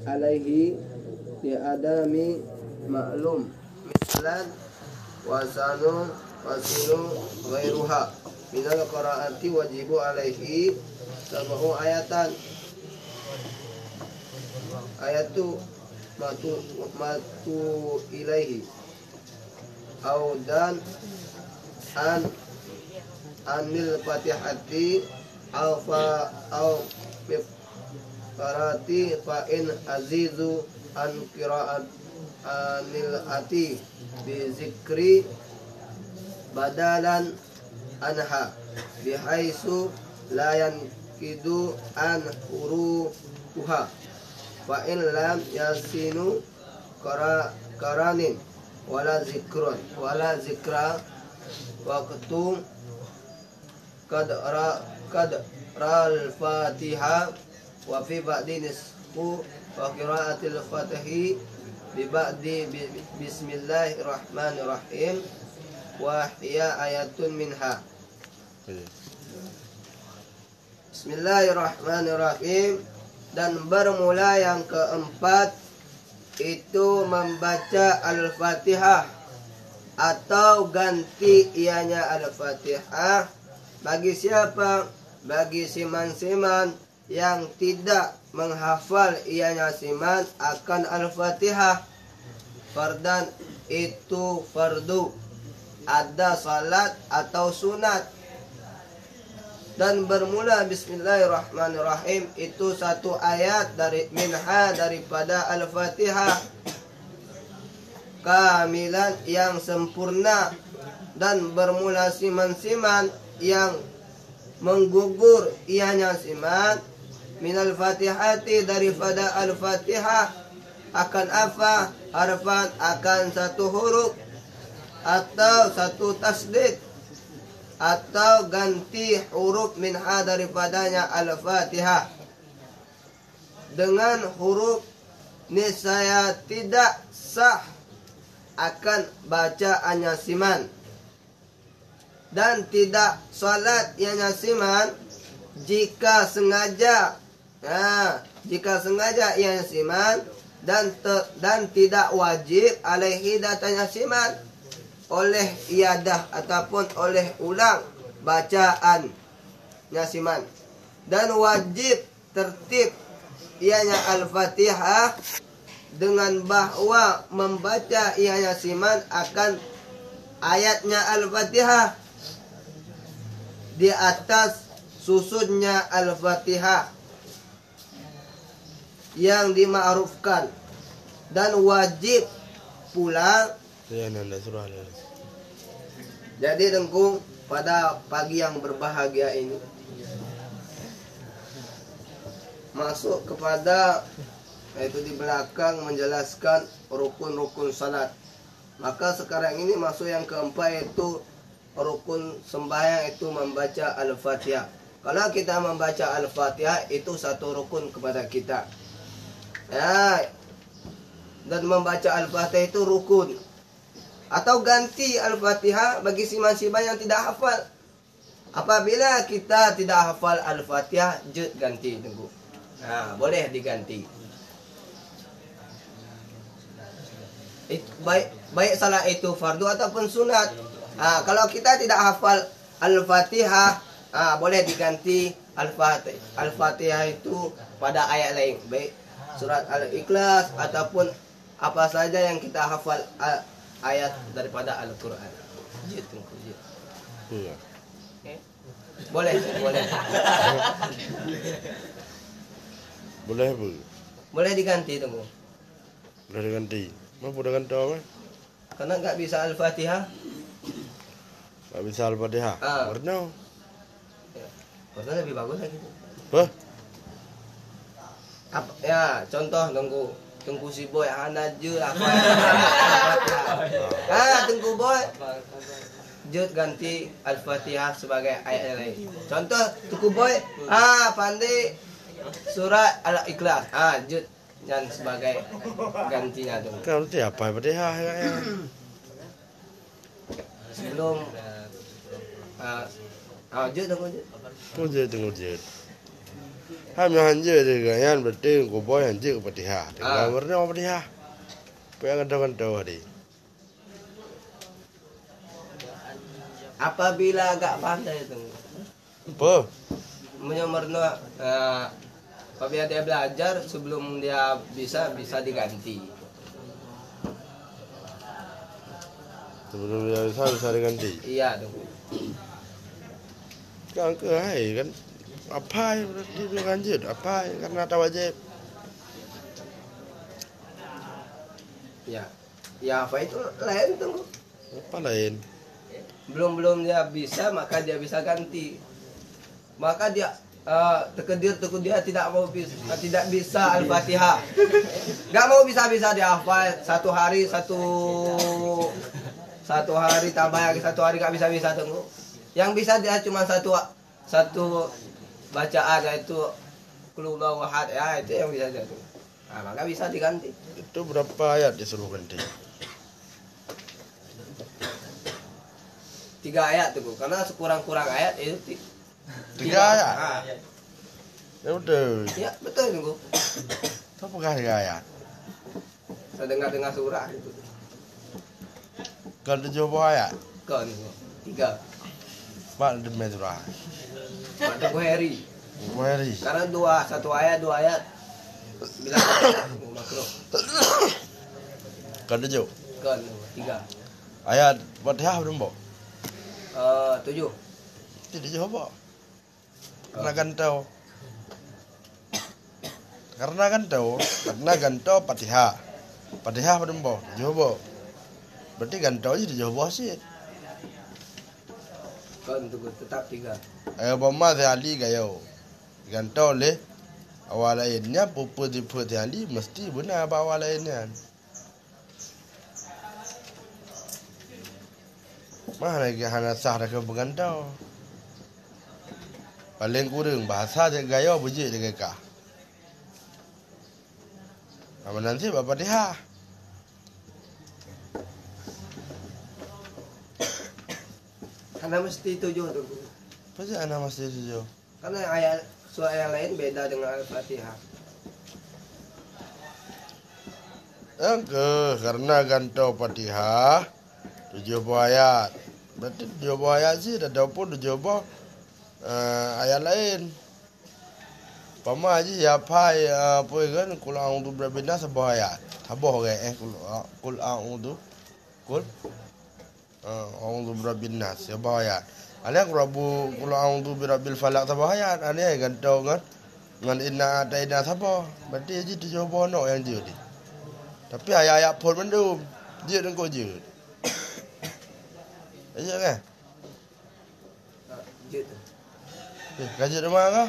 alaihi li adami ma'lum mislan wasanu wasinu ghairuha minal qiraati wajibu alaihi sab'u ayatan ayatu matu ilaihi audan anil fatihati alfa au miftarati fa in azizu an qiraat anil ati bi zikri badalan anha bihaisu la yankidu an huruha fa in lam yasinu karanin wala zikra waqtu al fatiha wa fi ba'di nisfu wa qiraatil fatihi bi ba'di bismillahirrahmanirrahim wa hiya ayatun minha. Bismillahirrahmanirrahim. Dan bermula yang keempat itu membaca Al-Fatihah atau ganti ianya Al-Fatihah bagi siapa? Bagi siman-siman yang tidak menghafal ianya siman akan Al-Fatihah. Fardan itu fardu, ada salat atau sunat. Dan bermula bismillahirrahmanirrahim itu satu ayat dari minha daripada Al-Fatihah kamilan yang sempurna. Dan bermula siman-siman yang menggugur ianya siman minal fatihati daripada Al-Fatihah akan apa? Harfan akan satu huruf atau satu tasdid atau ganti huruf minha daripadanya Al-Fatihah dengan huruf niscaya tidak sah akan bacaannya siman dan tidak salat ianya siman jika sengaja ianya siman dan tidak wajib alaihi datanya siman oleh iadah ataupun oleh ulang bacaan nyasiman, dan wajib tertib ianya Al-Fatihah dengan bahwa membaca ianya siman akan ayatnya Al-Fatihah di atas susudnya Al-Fatihah yang dima'rufkan, dan wajib pula. Jadi Tengku, pada pagi yang berbahagia ini masuk kepada yaitu di belakang menjelaskan rukun-rukun salat. Maka sekarang ini masuk yang keempat, yaitu rukun sembahyang, itu membaca Al-Fatihah. Kalau kita membaca Al-Fatihah itu satu rukun kepada kita. Ya, dan membaca Al-Fatihah itu rukun. Atau ganti Al-Fatihah bagi siman-siman yang tidak hafal. Apabila kita tidak hafal Al-Fatihah, ganti Tengku. Boleh diganti. Baik salat itu fardu ataupun sunat. Kalau kita tidak hafal Al-Fatihah, boleh diganti Al-Fatihah itu pada ayat lain, baik surat Al-Ikhlas ataupun apa saja yang kita hafal ayat daripada Al-Quran. Iya. Boleh. Boleh diganti Tengku. Boleh diganti. Mampu dengan doa? Karena nggak bisa Al-Fatihah. Nggak bisa Al-Fatihah. Warna. Warna lebih bagus lagi. Ya, contoh Tengku si boy anaju apa? Tengku boy jut ganti Al-Fatihah sebagai ayat lain. Contoh Tengku boy pandai surat Al-Ikhlas. Jut yang sebagai gantinya Tengku. Kau ngerti apa Al-Fatihah ya? Sebelum jut Tengku jut. Tengku jut. Ham yang hanje dengan yang berarti ko boy hanje ke Patiha. Dengan warna Patiha. Pengen kantau hari. Apabila agak pandai itu, Apa? menyemurna apabila dia belajar sebelum dia bisa diganti. Sebelum dia bisa diganti. Iya tuh. Kan ke hai kan apa berarti dia lanjut apa karena tak wajib. Ya apa itu lain tuh. Apa lain? Belum dia bisa maka dia bisa ganti. Maka dia terkedir dia tidak bisa Al-Fatihah. Gak mau bisa dia hafal satu hari tambah lagi satu hari gak bisa tunggu. Yang bisa dia cuma satu bacaan yaitu Qul huwallahu ahad, ya itu yang bisa dia tuh. Nah, maka bisa diganti. Itu berapa ayat disuruh ganti? 3 ayat tuh, karena sekurang-kurang ayat itu 3 ayat. Ya betul. Ya betul tunggu. Apakah 3 ayat? Saya dengar surah itu. Kan 7 ayat. Kan 3. Mak demi surah. Pada Buhari. Buhari. Karena 1 ayat 2 ayat. Bilang makro. Kan 7. Kan 3. Ayat Fatihah berapa? 7. Tidak jawab. Karena gantau Fatihah. Fatihah berapa? Jawab. Berarti gantau aja dijawab sih. Kan tunggu tetap 3. Bama Ali gayo. Gantau le awal lainnya pupu di Ali mesti benar awal lainnya. Mana lagi hana sah dah ke bergantau. Paling kurang bahasa je gayo buji je kekah. Apa nanti Bapak Fatihah. Karena mesti 7 tuh. Pasti anak masih 7. Karena ayat surah yang lain beda dengan Al-Fatihah. Karena gantau Fatihah 7 ayat. Berarti 7 ayat sih dah pun 7 ayat lain. Pama aja ya pai apa kan kul a'udzu birabbin nas sebuah ayat. Taboh ke kul a'udzu birabbin nas sebuah ayat. Ana kul a'udzu birabbil falaq sebuah ayat. Ana gantau kan dengan inna ataina sapa. Berarti aja 7 no yang je. Tapi ayat-ayat pun mendum. Dia dan kau je. Aja kan? Gitu. Gaji rumah kau?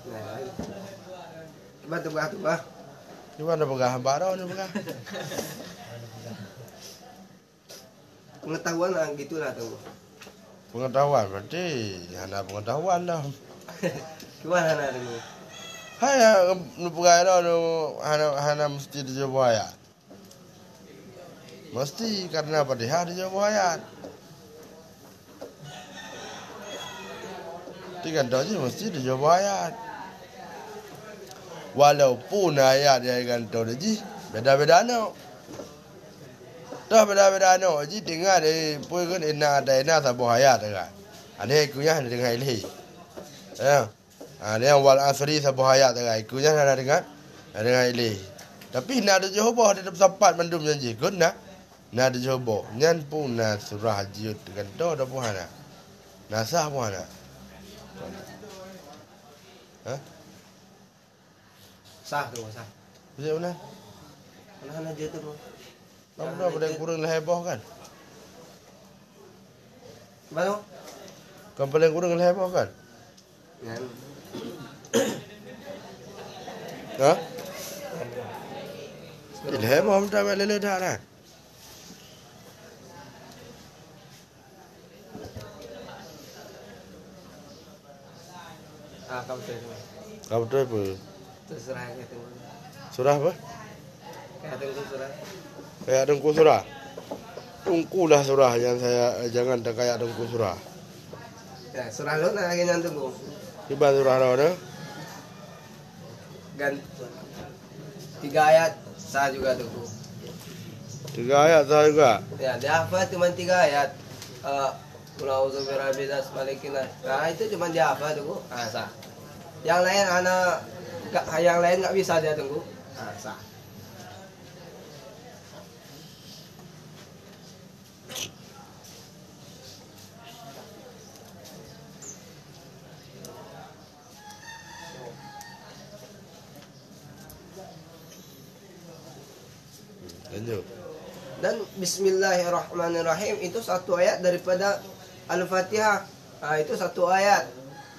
Nah, tebak. Gimana pegah baru ni pegah? Pengetahuan lah gitulah tuh. Pengetahuan berarti hanya pengetahuan dah. Gimana nak dulu? Hanya nu pegah dah nu hanya mesti dijawab ayat. Mesti karena Fatihah dijawab ayat. Tiga doji mesti dijawab ayat. Walaupun ayat yang gantau ji beda-beda no. Dah beda-beda no. Ji dengar pun kan inna ataina sebuah ayat kan. Ane kunyah dengar ilahi. Ya. Ane wal asri sebuah ayat kan. Kunyah ada dengar ilahi. Tapi nak ada jawab ada sempat mendum janji. Good nak. Nak ada jawab. Nyan pun na surah jiyut gantau dah pun ana. Nasah pun ana. Hah? Sah tuh, sah. Bisa mana? Mana aja tuh. Kamu dah pada kurang heboh kan? Baru? Kamu paling kurang heboh kan? Yang Hah? Ini heboh minta lele dah lah. kamu tuh. Kamu tu apa? Terserah kayak tuh. Surah apa? Kayak tuh surah. Kayak dengku surah. Tungkulah surah jangan dah kayak dengku surah. Ya, surah lo nak lagi nyantung. Tiba surah lo dah. ganti 3 ayat sah juga tuh. 3 ayat sah juga. Ya, dia hafal cuma 3 ayat. Qul a'udzu birabbil malikin. Nah, itu cuma dia hafal tuh. Ah, sah. Yang lain yang lain nggak bisa dia tunggu. Ah, sah. Lanjut. Dan Bismillahirrahmanirrahim itu satu ayat daripada Al-Fatihah. Nah, itu satu ayat.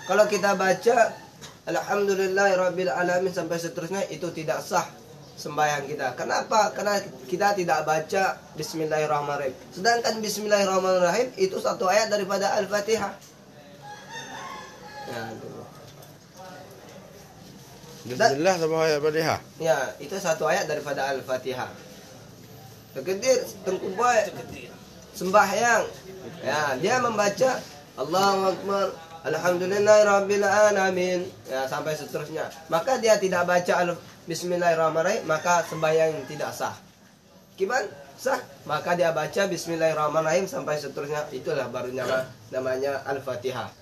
Kalau kita baca Alhamdulillahirabbil alamin sampai seterusnya itu tidak sah sembahyang kita. Kenapa? Karena kita tidak baca Bismillahirrahmanirrahim. Sedangkan Bismillahirrahmanirrahim itu satu ayat daripada Al-Fatihah. Ya, Bismillah sama ayat Fatihah. ya, itu satu ayat daripada Al-Fatihah. Kegedir Tengku Boy sembahyang. Ya, dia membaca Allahu Akbar, Alhamdulillahirabbil alamin, ya sampai seterusnya. Maka dia tidak baca Bismillahirrahmanirrahim, maka sembahyang tidak sah. Gimana? Sah? Maka dia baca Bismillahirrahmanirrahim sampai seterusnya. Itulah baru namanya Al-Fatihah.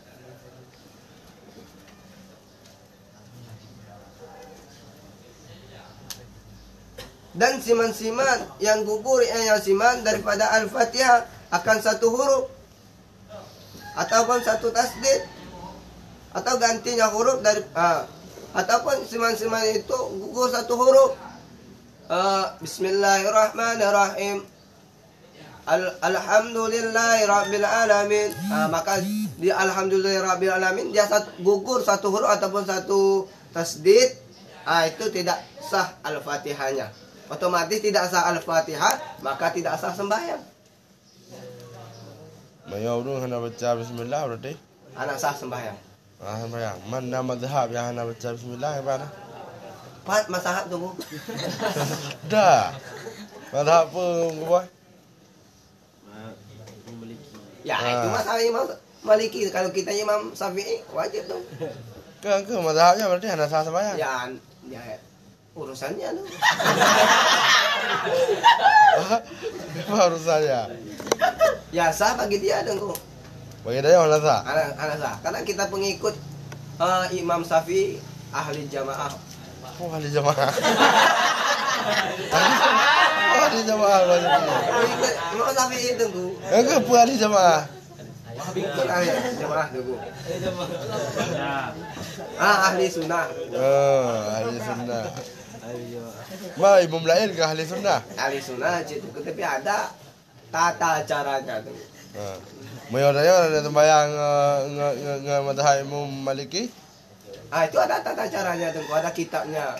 Dan siman-siman yang gugur yang siman daripada Al-Fatihah akan satu huruf ataupun satu tasdid atau gantinya huruf dari ataupun siman-siman itu gugur satu huruf. Bismillahirrahmanirrahim, Alhamdulillahirabbil alamin. Maka di Alhamdulillahirabbil alamin dia gugur satu huruf ataupun satu tasdid. Itu tidak sah Al-Fatihahnya. Otomatis tidak sah Al-Fatihah, maka tidak sah sembahyang. Mayau dulu hendak baca Bismillah berarti. Anak sah sembahyang. Sembahyang. Mana mazhab yang hendak baca Bismillah gimana? Pat mazhab tunggu. Dah. Mazhab apa boy? Ya, itu masalah Imam Maliki. Kalau kita Imam Syafi'i wajib dong. Ke mazhabnya berarti hendak sah sembahyang. Ya, urusannya tuh. Apa urusannya? Ya sah bagi dia dong. Bagi dia hendak sah. Anak sah. Karena kita pengikut Imam Syafi'i ahli jamaah. Oh, ahli jamaah. Ahli jamaah maksudnya. Pengikut Imam Syafi'i tunggu. Enggak apa ahli jamaah. Pengikut ahli jamaah tunggu. Ahli sunnah. Oh, ahli sunnah. Ma ibu lain ke ahli sunnah. Ahli sunnah itu tapi ada tata caranya tuh. Mayornya ada sembahyang mazhab Imam Maliki. Itu ada tata caranya tuh, ada kitabnya.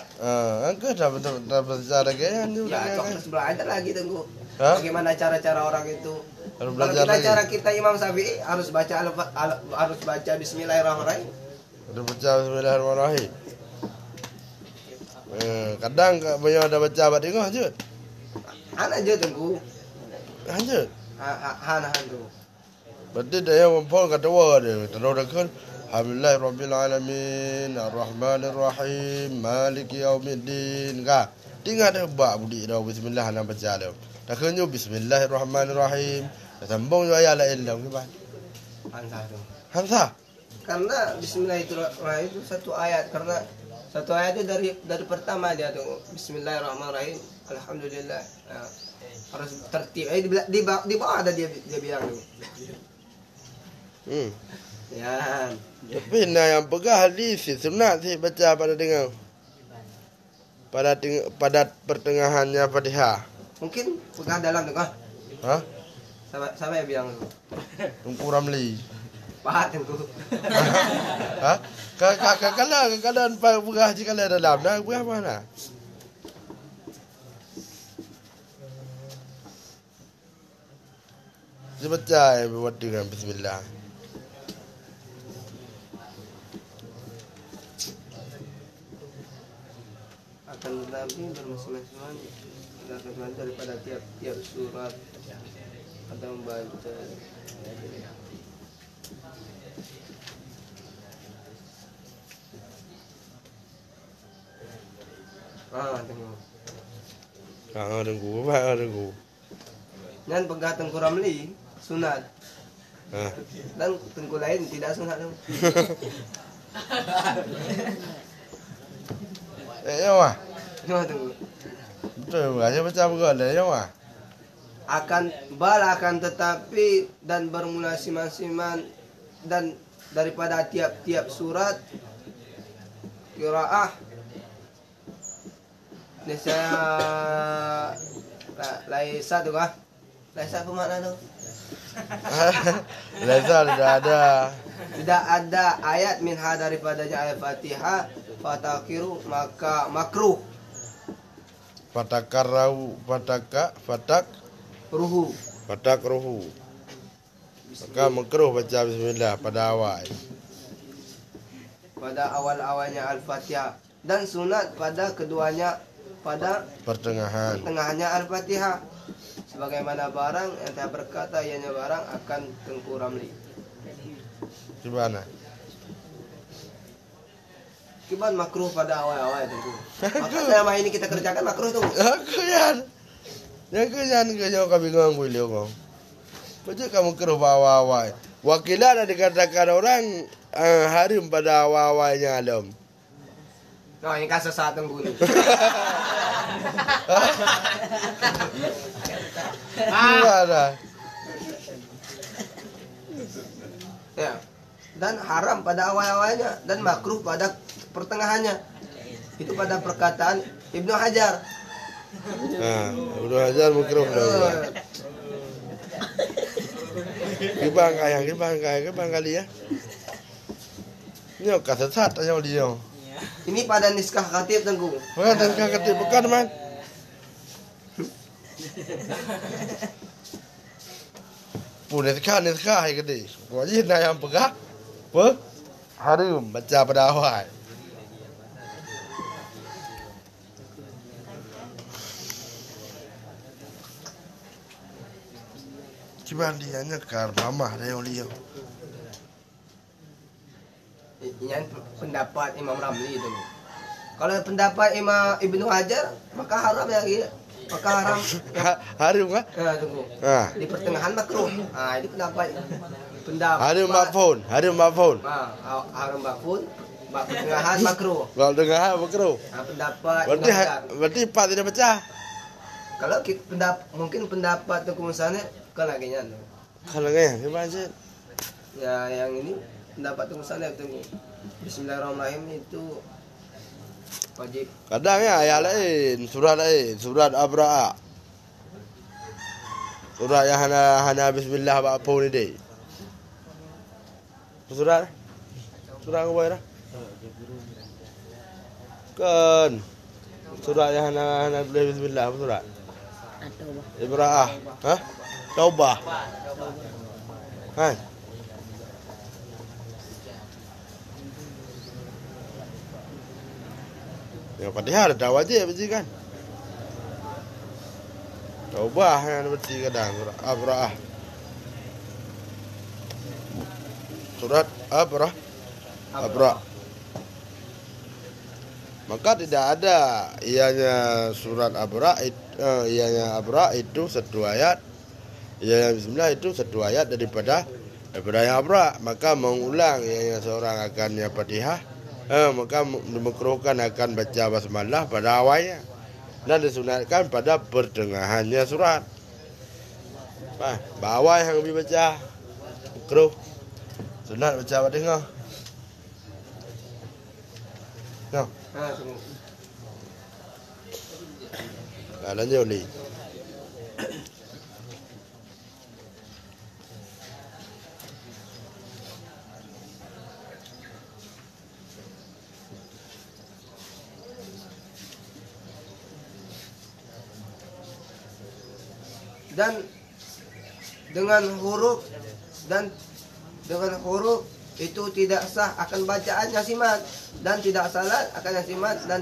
Enggak dapat cara kayaknya juga. Ya, itu harus belajar lagi tuh. Hah? Bagaimana cara-cara orang itu? Harus Kalau belajar kita lagi. cara kita Imam Syafi'i harus baca Bismillahirrahmanirrahim. Harus baca Bismillahirrahmanirrahim. Kadang banyak ada baca abad tengah je. Anak aja tunggu. Lanjut. Hana tuh. Berarti dia mempunyai kata wah dia. Terus kan Alhamdulillahirabbil alamin, Arrahmanirrahim, Maliki yaumiddin. Ka. Tinggal ada bab budi dah bismillah nak baca dah. Dah kenyo Bismillahirrahmanirrahim. Dah sambung jo ayat lain dah gimana? Hansa tuh. Hamzah. Karena Bismillahirrahmanirrahim itu satu ayat. Karena satu ayat itu dari pertama dia tuh Bismillahirrahmanirrahim, Alhamdulillah. Harus tertib. Di bawah ada dia bilang tuh. Ya. Tapi yang pegang hadis sunat sih baca pada pertengahannya Fatihah. Mungkin pegang dalam tuh kah? Hah? Sama yang bilang tuh. Tunggu Ramli. Pahat tuh. Hah? Kadang pegang haji kalau dalam dah pegang mana? Dia baca buat dengan bismillah. Akan tetapi bermasing-masing daripada tiap surat atau membaca. Tengku. Tengku apa tengku? Dan pegang Tengku Ramli sunat. Ah. Dan Tengku lain tidak sunat dong. Ya wah. Tengku. Betul, aja baca bukan ya wah. Akan tetapi dan bermula siman-siman dan daripada tiap-tiap surat qiraah saya laisa tu kah? Laisa apa makna tu? Laisa tidak ada. Tidak ada ayat minha daripadanya Al-Fatihah fatakiru maka makruh. Fatakarau fatak Ruhu. Maka makruh baca bismillah pada awal. Pada awal-awalnya Al-Fatihah dan sunat pada keduanya pada pertengahannya Al-Fatihah. Sebagaimana barang yang tak berkata ianya barang akan Tengku Ramli. Gimana? Kiban makruh pada awal-awal Tengku. Maka selama ini kita kerjakan makruh tu. Aku yan. Yang kau bingung gue lihat kau. Macam kamu keruh awal-awal. Wakilan ada dikatakan orang harim pada awal-awalnya alam. Nah, ini kasus saat Tengku ni. Gimana? Ya. Dan haram pada awal-awalnya dan makruh pada pertengahannya. Itu pada perkataan Ibnu Hajar. Nah, Ibnu Hajar makruh dah. Kibang kali ya. Ini kata sat aja dia. Ini pada niskah khatib Tengku. Bukan niskah khatib bukan man. Niskah hai kata. Wajib nak yang pegah. Apa? Harum baca pada awal. Cuba dia nyekar mamah dia yang lihat. Ini pendapat Imam Ramli itu. Kalau pendapat Imam Ibnu Hajar maka haram ya gitu. Maka haram. Harum kah? Nah, tunggu. Di pertengahan makruh. Ah, ini pendapat. Harum makfun. Harum makfun. Pertengahan makruh. Kalau tengah makruh. Pendapat. Berarti empat tidak pecah. Kalau mungkin pendapat Tengku Musane kalau lagi nya. Kalau lagi gimana sih? Ya yang ini pendapat Tengku Musane Tengku. Bismillahirrahmanirrahim itu wajib. Kadang ya ayat lain, surat Abra'a. Surat yang hana bismillah apa ni deh. Surat apa ya? Kan surat yang hana bismillah apa surat? Ibra'ah. Hah? Taubah. Kan? Ya Fatihah ada wajib berarti kan. Taubah yang berarti kadang surat Abra'ah. Surat Abra. Maka tidak ada ianya surat Abra itu satu ayat. Ianya bismillah itu satu ayat daripada yang Abra. Maka mengulang ianya seorang akan yang Fatihah. Maka dimakruhkan akan baca basmalah pada awalnya dan disunatkan pada pertengahannya surat. Bawah yang dibaca makruh. Sunat baca pada tengah. No. Lanjut ni. Dan dengan huruf itu tidak sah akan bacaan Yasimat dan tidak salah akan Yasimat dan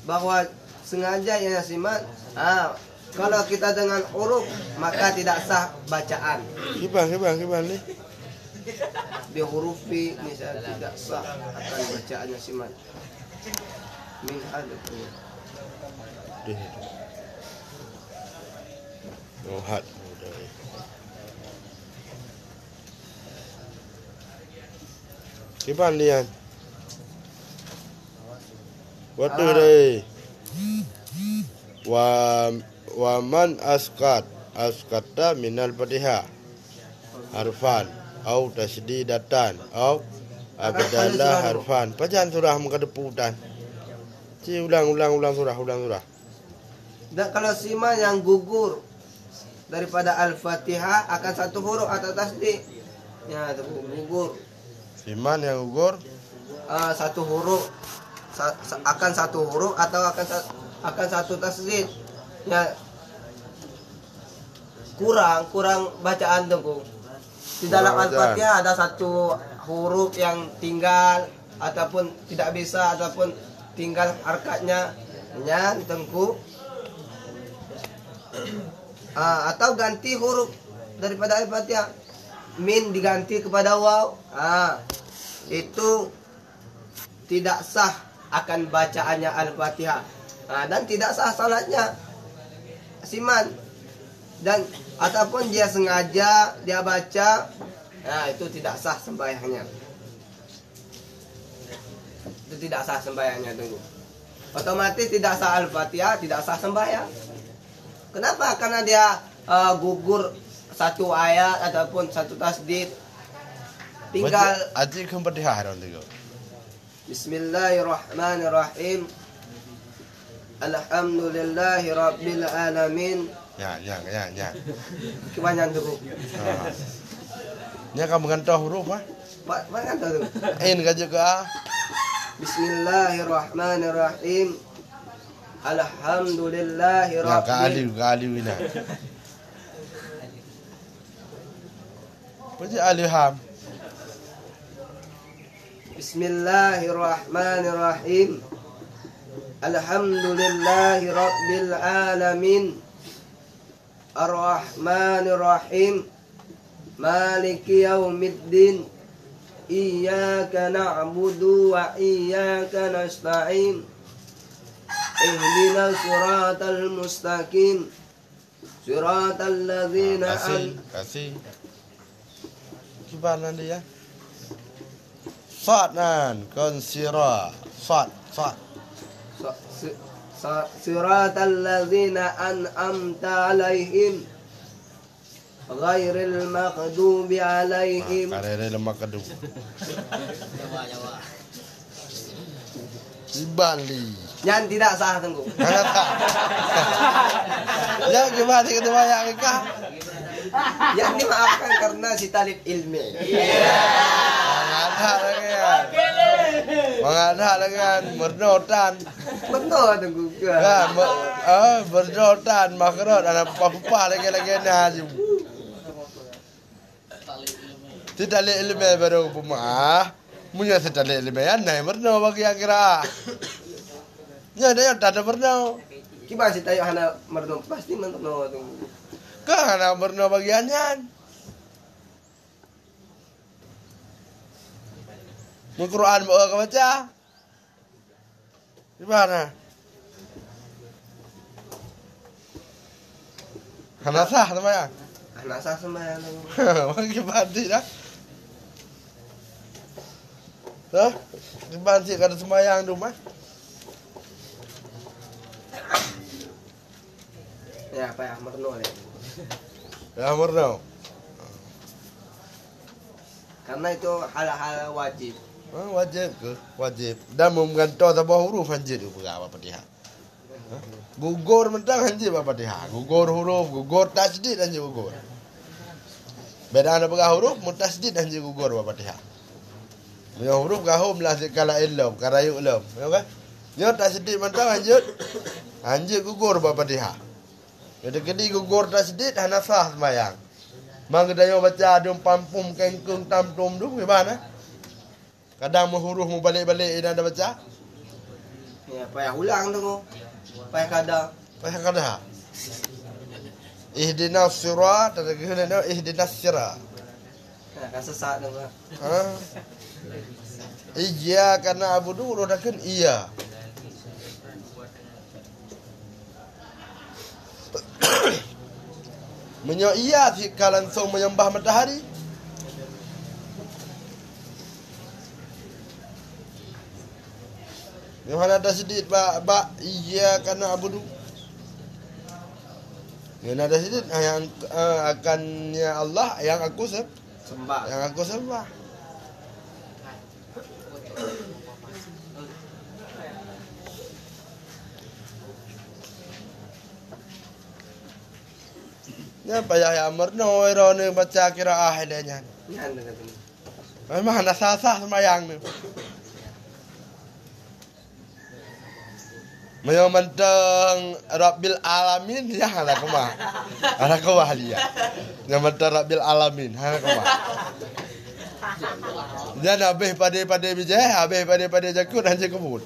bahwa sengaja yang Yasimat. Kalau kita dengan huruf maka tidak sah bacaan. Gimana ni? Di huruf misalnya tidak sah akan bacaan Yasimat. Min ada Deh. Rohat. Kipan lian. Waktu deh. Wa man askata minal Fatihah harfan au tasdidatan au abdallah harfan. Bacaan surah muka deputan. Ulang surah. Dan kalau siman yang gugur daripada Al-Fatihah akan satu huruf atau tasdid. Ya, itu gugur. Siman yang gugur Satu huruf akan satu huruf atau akan satu tasdid. Ya, kurang bacaan tuh. Di dalam Al-Fatihah ada satu huruf yang tinggal ataupun tidak bisa ataupun tinggal harkatnya. Ya, tengku. Atau ganti huruf daripada Al-Fatihah. Min diganti kepada waw. Itu tidak sah akan bacaannya Al-Fatihah. Dan tidak sah salatnya siman. Dan ataupun dia sengaja dia baca, itu tidak sah sembahyangnya. Itu tidak sah sembahyangnya, tunggu. Otomatis tidak sah Al-Fatihah, tidak sah sembahyang. Kenapa? Karena dia gugur satu ayat ataupun satu tasdid. Tinggal aji ke Fatihah dong tu. Bismillahirrahmanirrahim. Alhamdulillahi rabbil alamin. Ya. Kebanyakan tu. Nya kamu ngantau huruf ah? Banyak tu. In kaje ke ah? Bismillahirrahmanirrahim. Alhamdulillahi rabbil Kali wina. Paje aliham. Bismillahirrahmanirrahim. Alhamdulillahi rabbil alamin. Ar-Rahmanir-Rahim. Maliki yaumiddin. Iyyaka na'budu wa iyyaka nasta'in. Ihdinas siratal mustaqim. Siratal ladzina kasih. Gimana dia? Sa'nan konsira. Sa'. Siratal ladzina an'amta alaihim ghairil maghdubi alaihim. Ghairil maghdubi. Di Bali. Yang tidak sah tunggu. Ya gimana kita bayang kah? Yang dimaafkan karena si talib ilmi. Mengada dengan berdotan. Betul tunggu. Kan, berdotan makrot anak papa lagi naju. Tidak le ilmu baru pemah. Punya tidak le ilmu ya, naik berdo bagi akhirat. Ya dia tak ada berdo. Gimana sih tayo hana merno pasti merno tunggu. Kan hana berdo bagiannya. Al-Quran bawa ke baca. Gimana? Hana sah sembahyang. Hana sah sembahyang. Bagi banti dah. Tuh, banti kada sembahyang tu mah. Ya, apa ya merno le. Ya merno. Karena itu hal-hal wajib. Wajib ke? Wajib. Dan menggantau sebuah huruf hanjir itu apa Fatihah. Gugur mentang hanjir apa Fatihah. Gugur huruf, gugur tasdid hanjir gugur. Beda ada pegah huruf, mutasdid hanjir gugur apa Fatihah. Yang huruf gahum lah sekala ilm, karayu ilm. Ya kan? Yo tasdid mentang hanjir gugur apa Fatihah. Jadi kedi gugur tasdid hana sah sembahyang. Mangdayo baca dum pampum kengkung tamtum dum gimana? Kadang huruf mu balik-balik ini ada baca. Ya, payah ulang tu. Payah kada. Ihdinas sirat, ada kena ihdinas sirat. Nah, kan sesat tu. Iyyaka na'budu udah kan iya. Menyo iya jika langsung menyembah matahari. Yang mana ada sedikit ba iya karena abudu. Yang ada sedikit yang akannya Allah yang aku Sembah. yang aku sembah. Nya payah ya merno irone baca qiraah adanya. Nyan dengan ini. Memang ada sah-sah semayang ni. Mayo menteng Rabbil Alamin ya ala kemah. Ala kemah dia. Yang menteng Rabbil Alamin ala kemah. Dia habis pada bijai, habis pada jakut hanya kebun.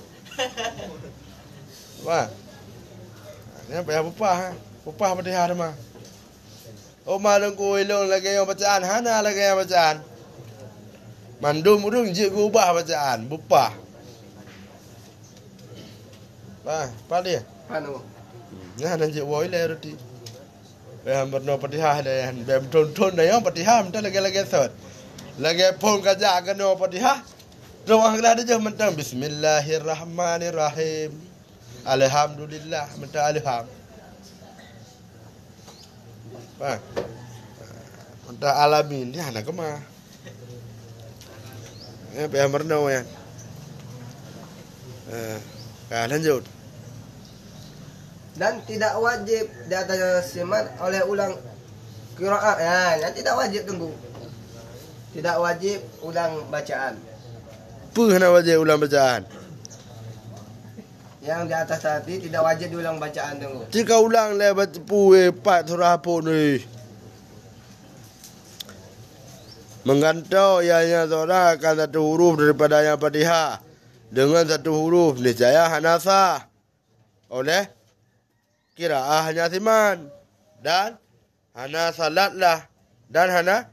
Wah. Ni payah pupah pada hari mah. Oma lengku ilung lagi yang bacaan, hana lagi yang bacaan. Mandum urung je ubah bacaan, bupah. Apa dia? Anu. Nah, nanti woi le roti. Bem berno patihah le, bem ton dah yang patihah mentang lagi sot. Lagi pun kerja kena patihah. Doang dah je mentang Bismillahirrahmanirrahim. Alhamdulillah mentang alham. Mentang alamin dia nak kemah. Bem berno ya. Lanjut. Dan tidak wajib di atas siman oleh ulang qiraah. Ya, yang tidak wajib tunggu. Tidak wajib ulang bacaan. Apa nak wajib ulang bacaan? Yang di atas tadi tidak wajib diulang bacaan tunggu. Jika ulang le baca puwe pat surah pun ni. Menggantau ianya seorang akan satu huruf daripada yang Fatihah dengan satu huruf niscaya hanasa oleh qiraah hanya siman dan hana salatlah dan hana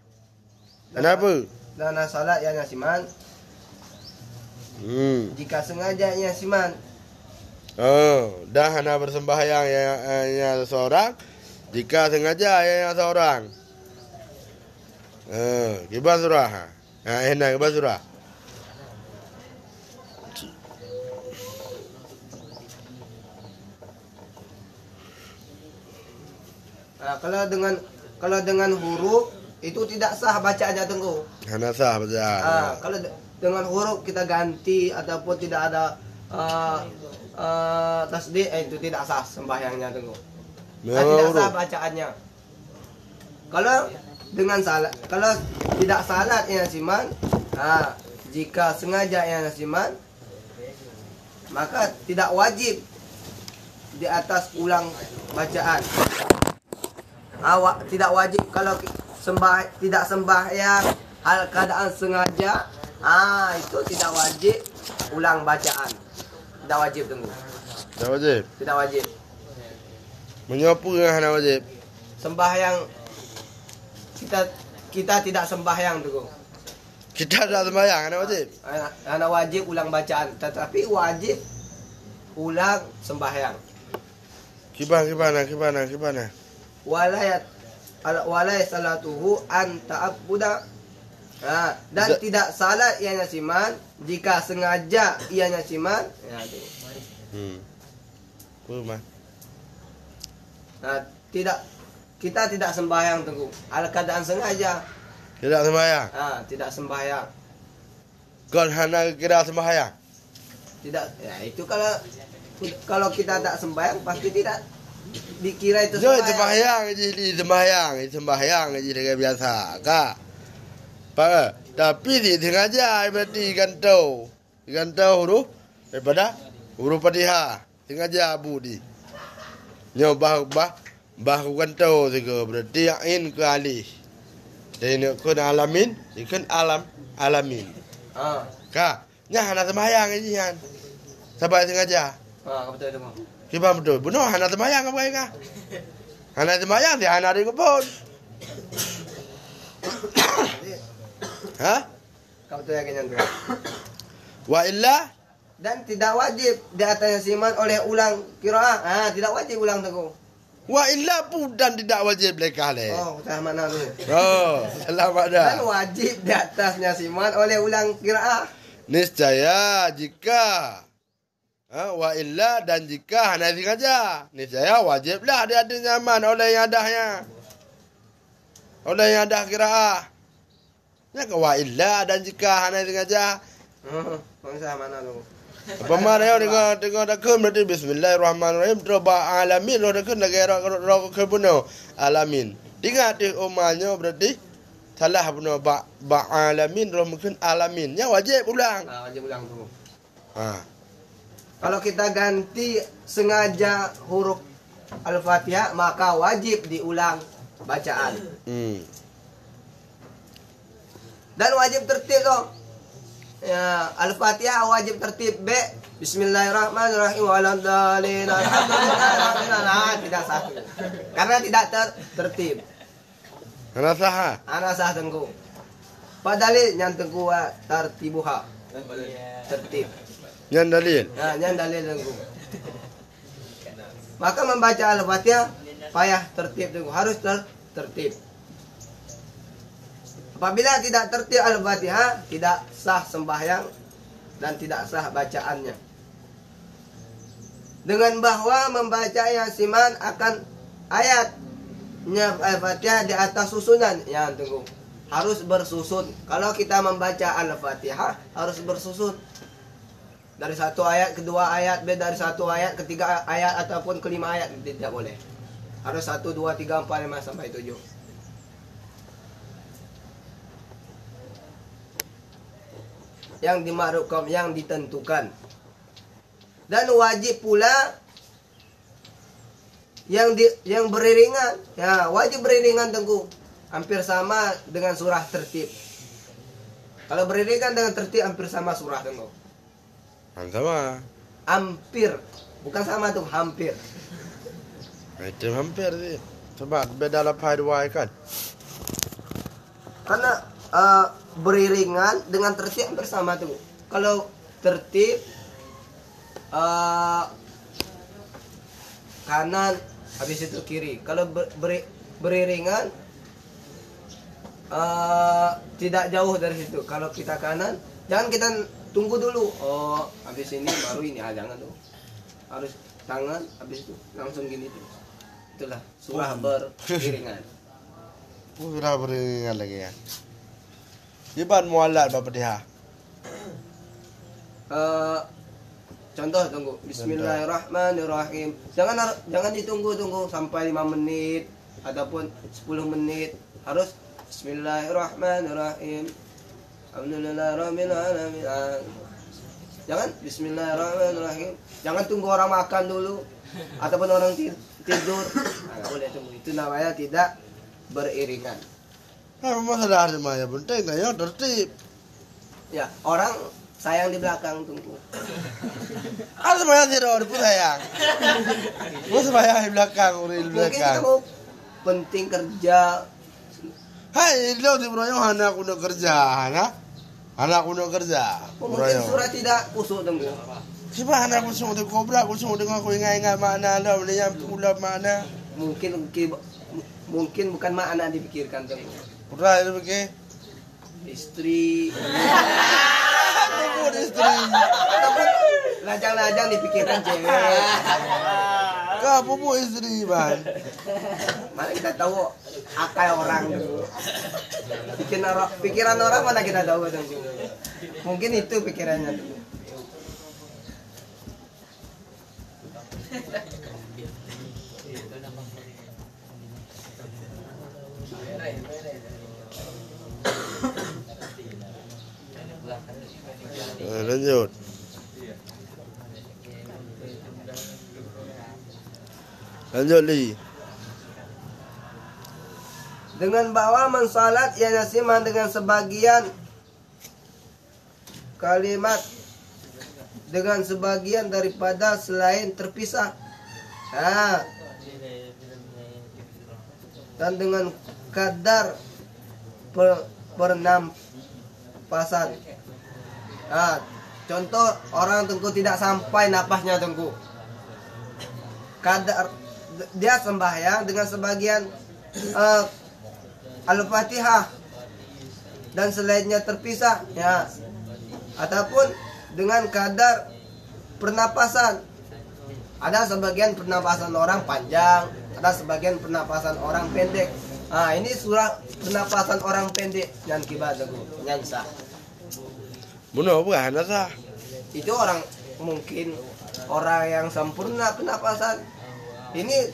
apa? Dan salat yang siman. Jika sengaja yang siman. Dan hana bersembahyang yang seorang jika sengaja yang seorang. Kibar surah. Enak kibar surah. Kalau dengan huruf itu tidak sah bacaannya tunggu. Hana sah bacaan. Kalau dengan huruf kita ganti ataupun tidak ada tasdid itu tidak sah sembahyangnya tunggu. Tidak sah bacaannya. Kalau dengan salat, kalau tidak salat yang siman, jika sengaja yang siman, maka tidak wajib di atas ulang bacaan. Tidak wajib kalau tidak sembahyang hal keadaan sengaja, itu tidak wajib ulang bacaan. Tidak wajib tunggu. Tidak wajib. Tidak wajib. Menyapu yang hana wajib. Sembahyang kita tidak sembahyang tunggu. Kita dah sembahyang hana wajib. Hana wajib ulang bacaan, tetapi wajib ulang sembahyang. Kibana. Walay salatuhu an ta'abbuda. Dan tidak salat ianya siman jika sengaja ianya siman. Ya, tu. Kita tidak sembahyang tunggu. Al keadaan sengaja. Tidak sembahyang. Tidak sembahyang. Kau hana kira sembahyang. Tidak. Ya, itu kalau kita tak sembahyang pasti tidak dikira itu sembahyang. Sembahyang je dengan biasa. Tapi di sengaja berarti gantau huruf daripada huruf Fatihah. Sengaja abu di. Nyobah gantau juga berarti ain ke alif. Jadi nak kun alamin, ikan alamin. Nya hana sembahyang je kan. Sampai sengaja. Betul tu. Kibar betul. Bunuh hana sembahyang apa kah? Hana sembahyang dia hana di kebun. Kau betul yakin yang tu. Wa illa dan tidak wajib di atasnya siman oleh ulang qiraah. Tidak wajib ulang tunggu. Wa illa dan tidak wajib lekah le. Oh, salah mana tu? Oh, selamat dah. Dan wajib di atasnya siman oleh ulang qiraah. Niscaya jika wa illa dan jika hanya sengaja, niscaya wajiblah dia ada nyaman oleh yang adahnya. Oleh yang adah qiraah. Ya wa illa dan jika hanya sengaja. Salah mana tu? Apa mana ya dengan dakun berarti bismillahirrahmanirrahim roba alamin lo dakun negara ro kebuno alamin. Ingat di umalnya berarti salah puno ba alamin ro mungkin alamin. Ya wajib ulang. Wajib ulang tu. Kalau kita ganti sengaja huruf Al-Fatihah maka wajib diulang bacaan. Dan wajib tertib loh. Ya, Al-Fatihah wajib tertib B. Bismillahirrahmanirrahim waladhdallin. Tidak sah. Karena tidak tertib. Karena sah. Ana sah tengku. Padahal yang tengku tartibuha. Tertib. Yang dalil. Nah, yang dalil tengku. Maka membaca Al-Fatihah payah tertib tengku. Harus tertib. Apabila tidak tertib Al-Fatihah, tidak sah sembahyang dan tidak sah bacaannya. Dengan bahwa membaca Yasiman akan ayatnya Al-Fatihah di atas susunan. Ya, tunggu. Harus bersusun. Kalau kita membaca Al-Fatihah, harus bersusun. Dari satu ayat, kedua ayat, dari satu ayat, ketiga ayat, ataupun kelima ayat. Tidak boleh. Harus 1, 2, 3, 4, 5, sampai 7. Yang dimakrufkan, yang ditentukan. Dan wajib pula yang beriringan. Ya, wajib beriringan tengku. Hampir sama dengan surah tertib. Kalau beriringan dengan tertib hampir sama surah tengku. Sama. Hampir. Bukan sama tuh, hampir. Itu hampir sih. Sebab beda lapai dua kan. Karena beriringan dengan tertib hampir sama tuh. Kalau tertib kanan habis itu kiri. Kalau beriringan tidak jauh dari situ. Kalau kita kanan, jangan kita tunggu dulu. Oh, habis ini baru ini. Jangan tuh. Harus tangan habis itu langsung gini tuh. Itulah surah beriringan. Surah beriringan lagi ya. Iban mualat Bapak Diha. Contoh tunggu. Bismillahirrahmanirrahim. Jangan ditunggu sampai 5 menit ataupun 10 menit. Harus Bismillahirrahmanirrahim. Alhamdulillahirabbil alamin. Jangan Bismillahirrahmanirrahim. Jangan tunggu orang makan dulu ataupun orang tidur. Enggak boleh tunggu. Itu namanya tidak beriringan. Masalah semuanya penting ya tertib. Ya, orang sayang di belakang tunggu. Ada semuanya tidak ada pun sayang. Mau sayang di belakang, uri di Mungkin belakang. kamu penting kerja. Hai, lo di Broyo anak udah kerja, anak udah kerja. Mungkin surah tidak kusuk tunggu. Siapa anak kusuk di kobra, kusuk dengan aku ingat mana lo, yang pula mana. Mungkin bukan makna dipikirkan tunggu. Pernah itu begini? Istri. Pupuk istri. Lajang-lajang dipikirkan cewek. Kau pupuk istri bang. Mana kita tahu akal orang dulu. Pikiran orang mana kita tahu dulu. Mungkin itu pikirannya dulu. Lanjut. Lanjut li. Dengan bahwa mensalat ia Yasiman dengan sebagian kalimat dengan sebagian daripada selain terpisah. Dan dengan kadar pernapasan. Contoh orang tengku tidak sampai napasnya tengku. Kadar dia sembahyang dengan sebagian Al-Fatihah dan selainnya terpisah ya, ataupun dengan kadar pernapasan. Ada sebagian pernapasan orang panjang, ada sebagian pernapasan orang pendek. Nah, ini surah pernapasan orang pendek yang kibat aku yang sah. Bunuh bukan sah. Itu orang mungkin orang yang sempurna pernapasan. Ini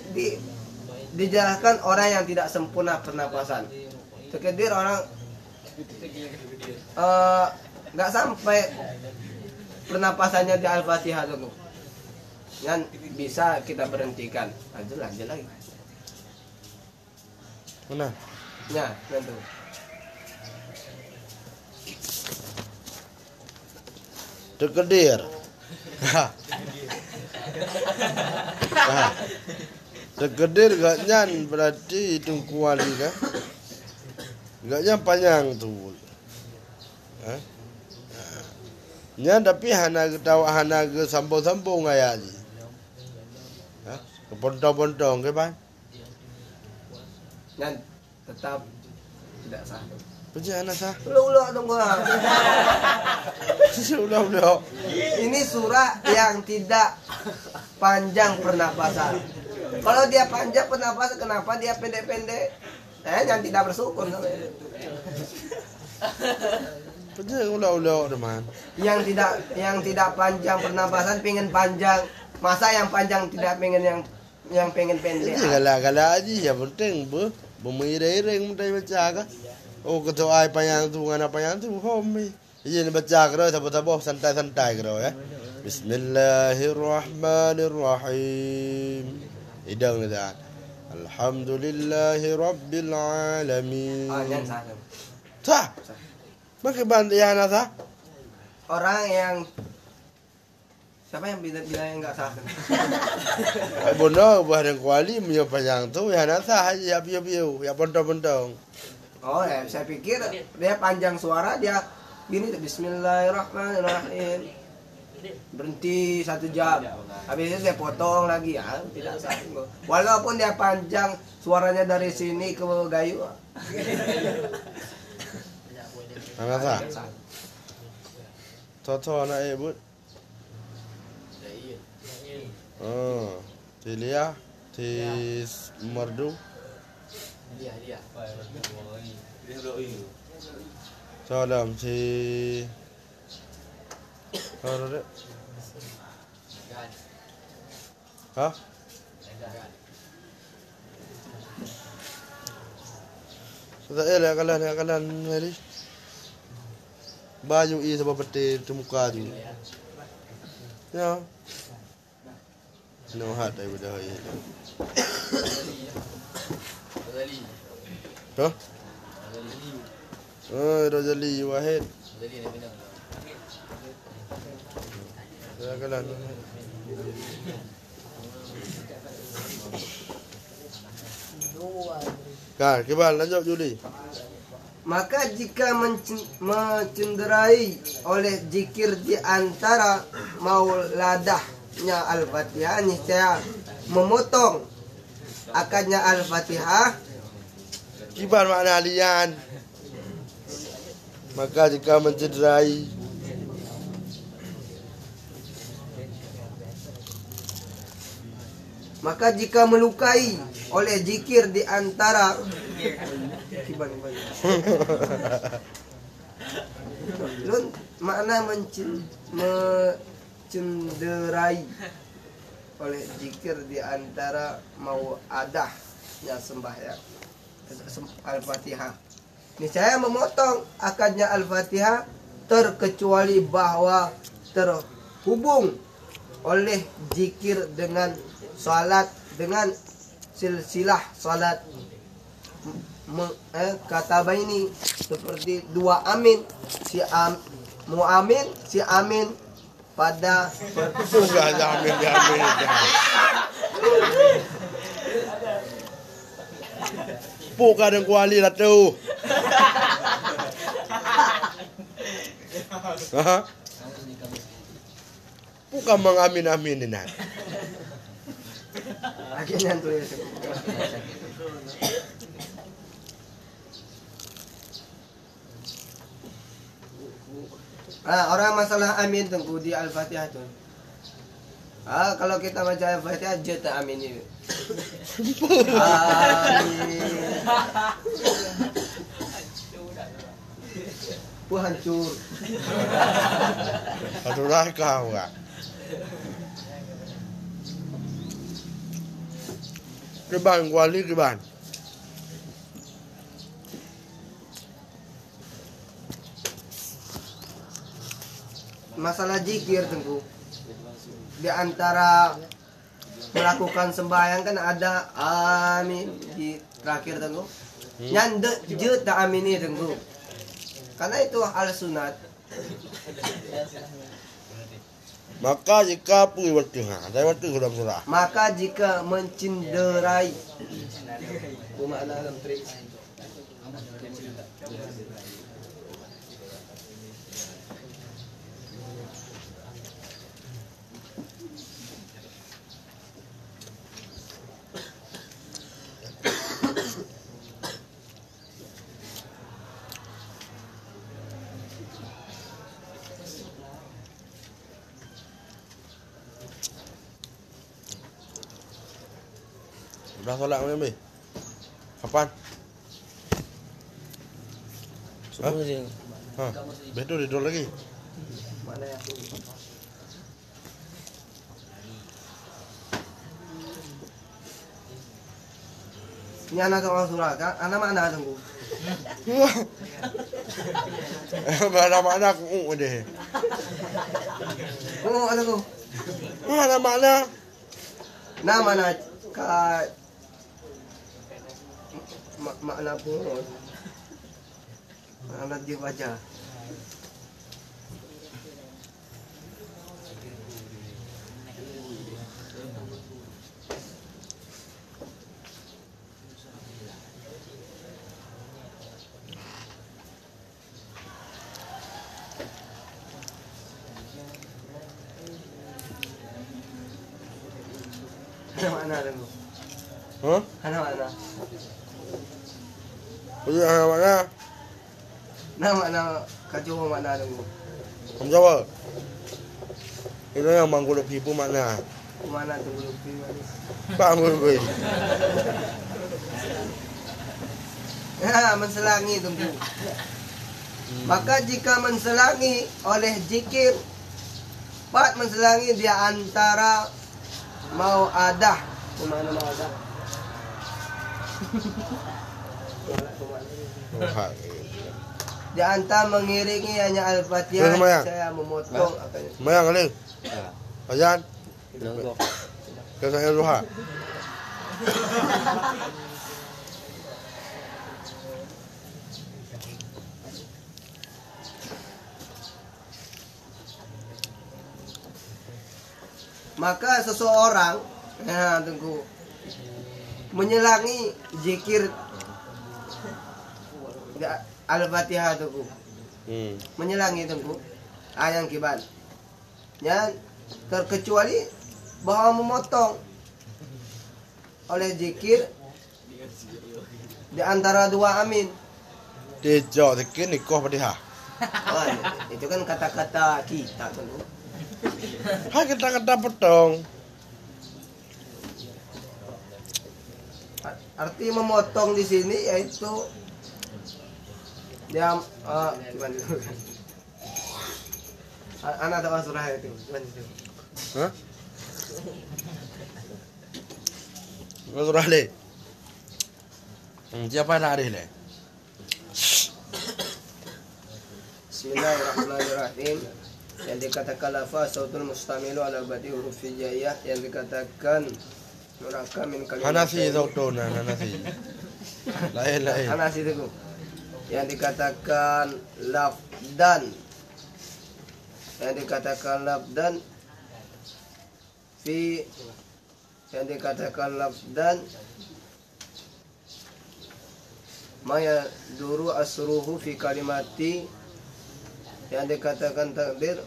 dijelaskan orang yang tidak sempurna pernapasan. Sekedar orang nggak sampai pernapasannya di Al-Fatihah dulu. Dan bisa kita berhentikan. Lanjut lagi. Mana? Ya, tentu. Terkedir. Terkedir gak nyan berarti hitung kuali kan? Gak nyan panjang tu. Nyan tapi hana ketawa hana ke sambung-sambung ayat ni. Kepontong-pontong ke ban? Dan tetap tidak sah. Macam sah? Ulang dong gua. Ulang. Ini surah yang tidak panjang pernapasan. Kalau dia panjang pernapasan, kenapa dia pendek-pendek? Yang tidak bersyukur namanya. Macam ulang teman. Yang tidak panjang pernapasan pengen panjang. Masa yang panjang tidak pengen yang pengen pendek. Galak-galak aja yang penting bermeiring mudah baca kan. Oh ketua ai panjang tu ngana panjang tu homi. Ini baca kero sabar-sabar santai-santai kero ya. Bismillahirrahmanirrahim. Idang dah. Alhamdulillahirabbil alamin. Yang sah. Sah. Makai bantian sah. Orang yang siapa yang bilang yang enggak sah? Bono buah dan kuali punya panjang tu ya sah aja biu-biu ya pontong-pontong. Oh ya, saya pikir dia panjang suara dia gini Bismillahirrahmanirrahim. Berhenti 1 jam. Habis itu dia potong lagi ya, tidak sah. Walaupun dia panjang suaranya dari sini ke Gayo. Mana sah? Toto anak ibu. Oh, Tilia, Tis Merdu. Dia. Salam si. Apa dia? Hah? Sudah elak kalan hari. Baju i sebab peti tu muka tu. Ya. No hat ay benda hari. Hah? Oh, Rosali Wahid. Kalan. Kan, kebal lanjut Juli. Maka jika mencenderai oleh zikir di antara mauladahnya Al-Fatihah, niscaya memotong akadnya Al-Fatihah. Kibal makna alian. Maka jika mencederai Maka jika melukai oleh zikir di antara Lun makna mencenderai oleh zikir di antara mau adahnya sembahyang Al-Fatihah. Niscaya memotong akadnya Al-Fatihah terkecuali bahwa terhubung oleh zikir dengan salat dengan silsilah salat kata baini seperti dua amin muamin si amin pada enggak amin. Bukan dan kuali lah tu. Bukan mengamin-amin ni nak. Akhirnya tulis. Orang masalah amin tengku di Al-Fatihah tuh. Kalau kita baca Al-Fatihah je tak amin ni. Amin. Wah hancur. Aduh lah kau kan. Keban kuali keban. Masalah zikir tengku. Di antara melakukan sembahyang kan ada amin di terakhir tengku. Nyande je tak amin ni tengku. Karena itu al sunat. Maka jika pergi waktu saya waktu sudah surah. Maka jika mencinderai. Apa makna dalam trik? Sudah solat mana be? Kapan? Subuh je. Betul tidur lagi. Mana yang tu? Ini anak orang surah kan? Anak mana tunggu? Mana aku deh. Oh, ada tu. Mana? Nah mana ka makna pun makna dia baca. Mana tunggu? Hah? Mana? Udah mana? Mana kacau mana tunggu? Kamu jawab. Itu yang mangkul pipu mana? Mana tunggu lebih manis? Bangun gue. Menselangi tunggu. Maka jika menselangi oleh zikir, Pak menselangi di antara mau adah. Kemana mau adah? Di antara mengiringi hanya Al-Fatihah, saya memotong akan. Mayang kali. Ajan. Nonggok. Ke saya luha. Maka seseorang tunggu menyelangi zikir Al-Fatihah tunggu. Menyelangi tunggu yang kiban. Ya terkecuali bahwa memotong oleh zikir di antara dua amin. Dejo zikir nikoh Fatihah. Oh, itu kan kata-kata kita tunggu. Hai kata-kata potong. Arti memotong di sini yaitu dia gimana? Anak ada surah itu. Gimana itu? Hah? Surah le. Siapa nak ada le? Bismillahirrahmanirrahim. Yang dikatakan lafaz sautul mustamilu ala badi huruf hijaiyah, yang dikatakan murakab min kalimat Hanafi zautuna Hanafi. Lain. Hanafi itu. Yang dikatakan lafdan. Yang dikatakan lafdan fi, yang dikatakan lafdan maya duru asruhu fi kalimati, yang dikatakan takdir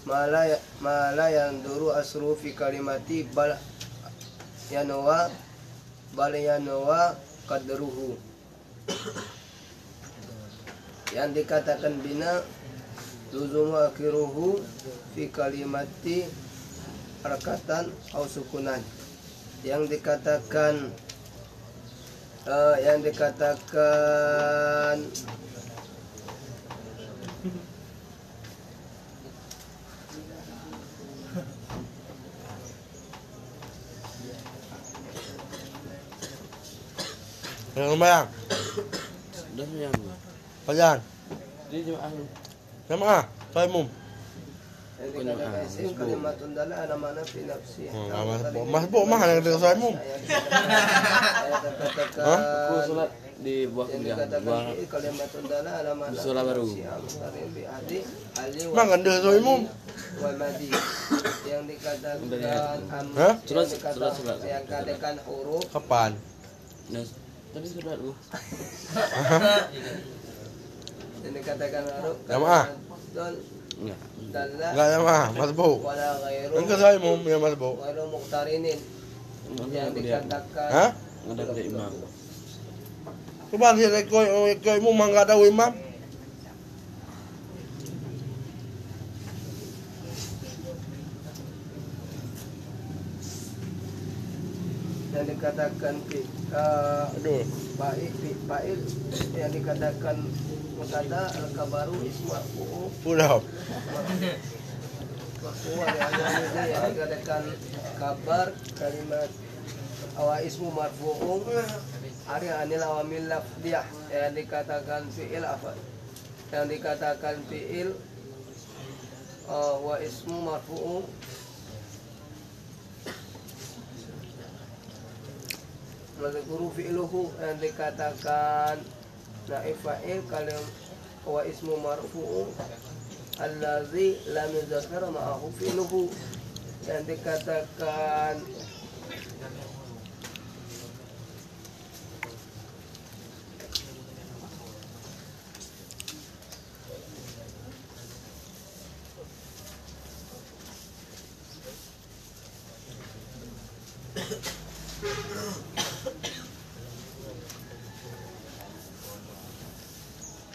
mala yang duru asruhu fi kalimati bal yanwa bal yanwa qadruhu. Yang dikatakan bina luzumu akhiruhu fi kalimati harakatan au sukunan. Yang dikatakan Yang lumayan. Dah yang. Panjang. Dia jemaah. Jamaah. Taimum. Yang dikatakan isim kalimatun dalla ala mana fi nafsi. Mas bu mah yang dengan taimum. Aku salat di bawah Yang kuliah. dikatakan Bawah fi'il kalimatun dalla ala mana Musola baru. Mang kan dengan taimum. wal madi. Yang dikatakan Hah? yang dikatakan huruf Kapan? Nah, tadi salat gua. yang dikatakan huruf Jamaah. Enggak. dalla Enggak jamaah, Mas bu. wala ghairu Yang ke taimum ya Mas bu. ghairu muqtarinin. Yang dikatakan Hah? Ada dari imam. Keban sih ekoi mu mang enggak tahu imam. yang dikatakan Aduh. fa'il yang dikatakan mutada al-kabaru ismarfu Udah. yang dikatakan kabar kalimat awa ismu marfu'un ari anil awamil lafdiyah yang dikatakan fi'il apa yang dikatakan fi'il wa ismu marfu'un mazkuru fi'luhu yang dikatakan naib fa'il kalim wa ismu marfu'u allazi lam yuzakkar ma'ahu fi'luhu yang dikatakan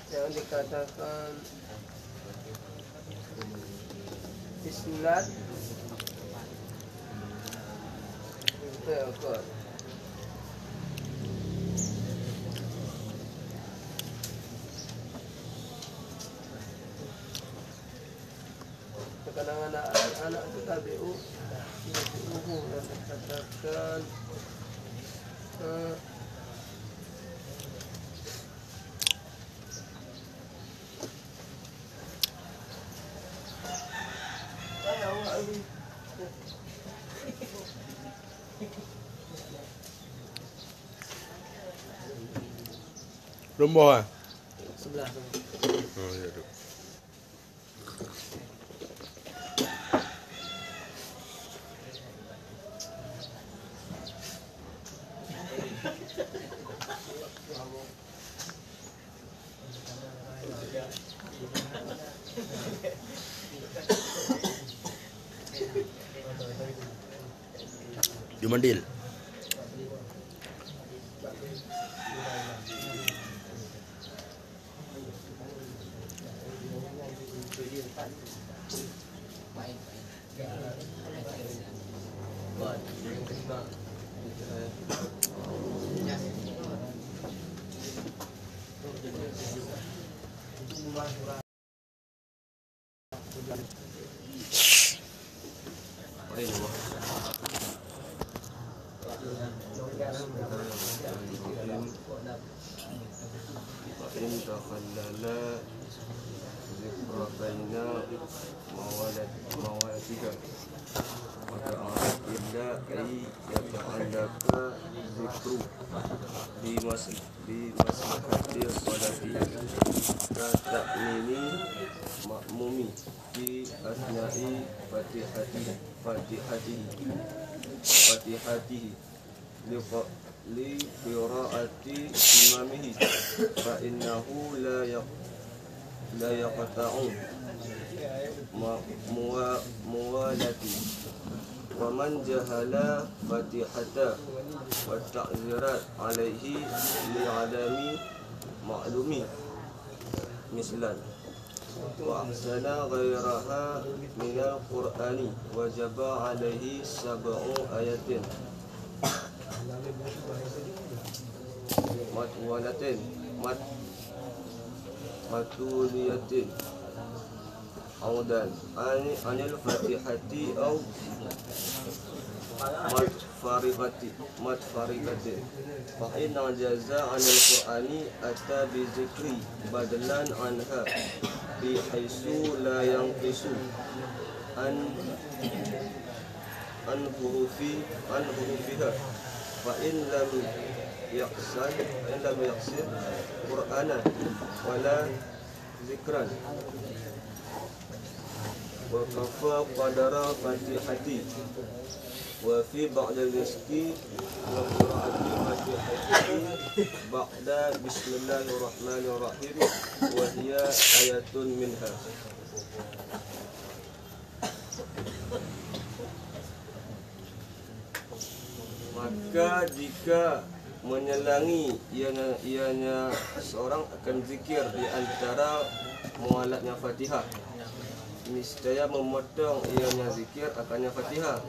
yang dikatakan isnad tegur terkadang anak-anak itu tabi'u yang dikatakan Belum bawa. sebelah Oh iya tuh. Jumandil. in takhallala zikra baina mawalatiga maka illa ay yata'allaka zikru bi maslahati salati ka ta'mini ma'mumi fi asna'i fatihatihi li qiraati imamihi fa innahu la yaqta'u muwalati ومن جهل فاتحته والتعذيرات عليه لعدم معلومه مثلا وأحسن غيرها من القرآن وجب عليه 7 آيات matuniyatin audan anil fatihati au matfarikati fa inna jaza anil qur'ani atta bi zikri badalan anha bi haisu la yanqisu an hurufiha fa in lam yaqsir qur'ana wala zikran wa kafa qadara fatihati wa fi ba'da rizqi wa qira'ati fatihati ba'da bismillahirrahmanirrahim wa hiya ayatun minha. Maka jika menyelangi ianya seorang akan zikir di antara mualatnya Fatihah, niscaya memotong ianya zikir akannya Fatihah,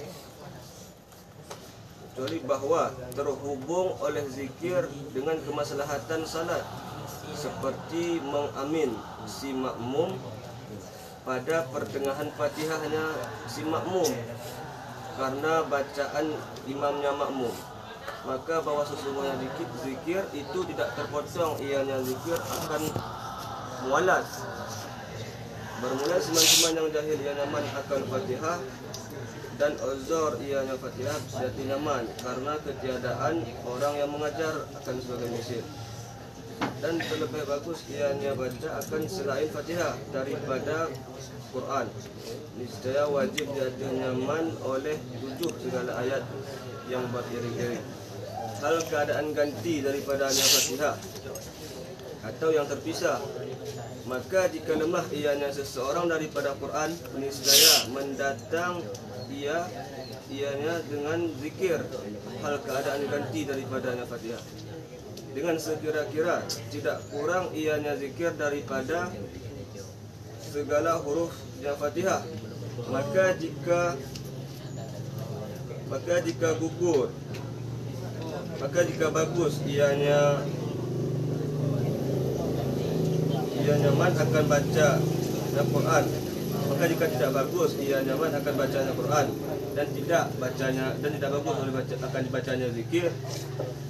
kecuali bahwa terhubung oleh zikir dengan kemaslahatan salat, seperti mengamin si makmum pada pertengahan Fatihahnya si makmum karena bacaan imamnya makmum, maka bahwa sesungguhnya zikir itu tidak terpotong ianya zikir akan mualat. Bermula seman-seman yang jahil ia nyaman akan Fatihah dan uzur ianya Fatihah sejati nyaman karena ketiadaan orang yang mengajar akan sebagai mesir. Dan terlebih bagus ianya baca akan selain Fatihah daripada Quran. Niscaya wajib jadi nyaman oleh 7 segala ayat yang beriring-iring. Hal keadaan ganti daripadanya Fatihah atau yang terpisah, maka jika lemah ianya seseorang daripada Quran, niscaya mendatang ianya dengan zikir hal keadaan ganti daripadanya Fatihah, dengan sekira-kira tidak kurang ianya zikir daripada segala huruf yang Fatihah. Maka jika bagus ianya nyaman akan baca Al-Quran, maka jika tidak bagus ia nyaman akan baca Al-Quran dan tidak bagus akan dibacanya zikir,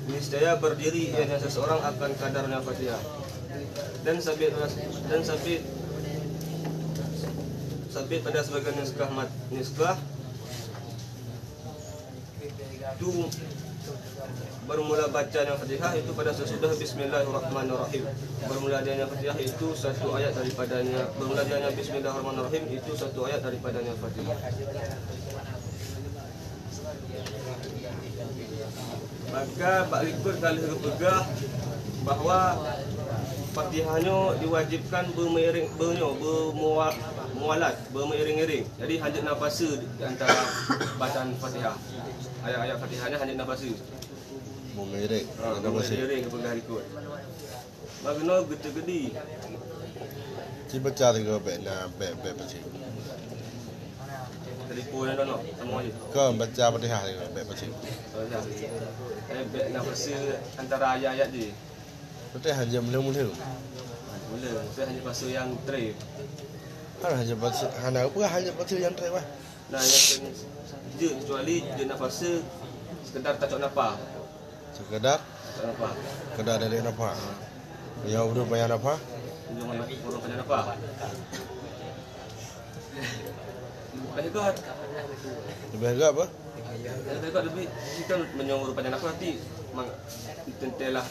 niscaya berdiri ianya seseorang akan kadarnya Fatihah. Dan sabit pada sebagian niskah itu bermula bacanya Fatihah itu pada sesudah Bismillahirrahmanirrahim. Bermula adanya Fatihah itu satu ayat daripadanya. Bermula adanya Bismillahirrahmanirrahim itu satu ayat daripadanya Fatihah. Maka berikut kali berpegah bahawa Fatihahnya diwajibkan bermualat, bermeiring-iring. Jadi hanya nafasa di antara bacaan Fatihah. Ayat-ayat Fatihahnya hanya nafasa. Mengiring, mengiring kepegah ikut. Magno gede-gede. Ci baca tiga be pasti. Telefon dah nak sama aja. Kau baca Fatihah tiga be pasti. Nafasa antara ayat-ayat je. Betul hanya mula-mula. Mula, saya hanya pasal yang trip. Hanya baca hanya baca yang terakhir lah. Nah, yang je kecuali je nafasa sekedar tak cok nafas. Sekedar Nafas. Sekedar dari nafas. Yang udah banyak nafas. Jangan orang banyak nafas. Lebih agak. Lebih agak apa? Lebih agak lebih kita menyuruh banyak nafas nanti tentelah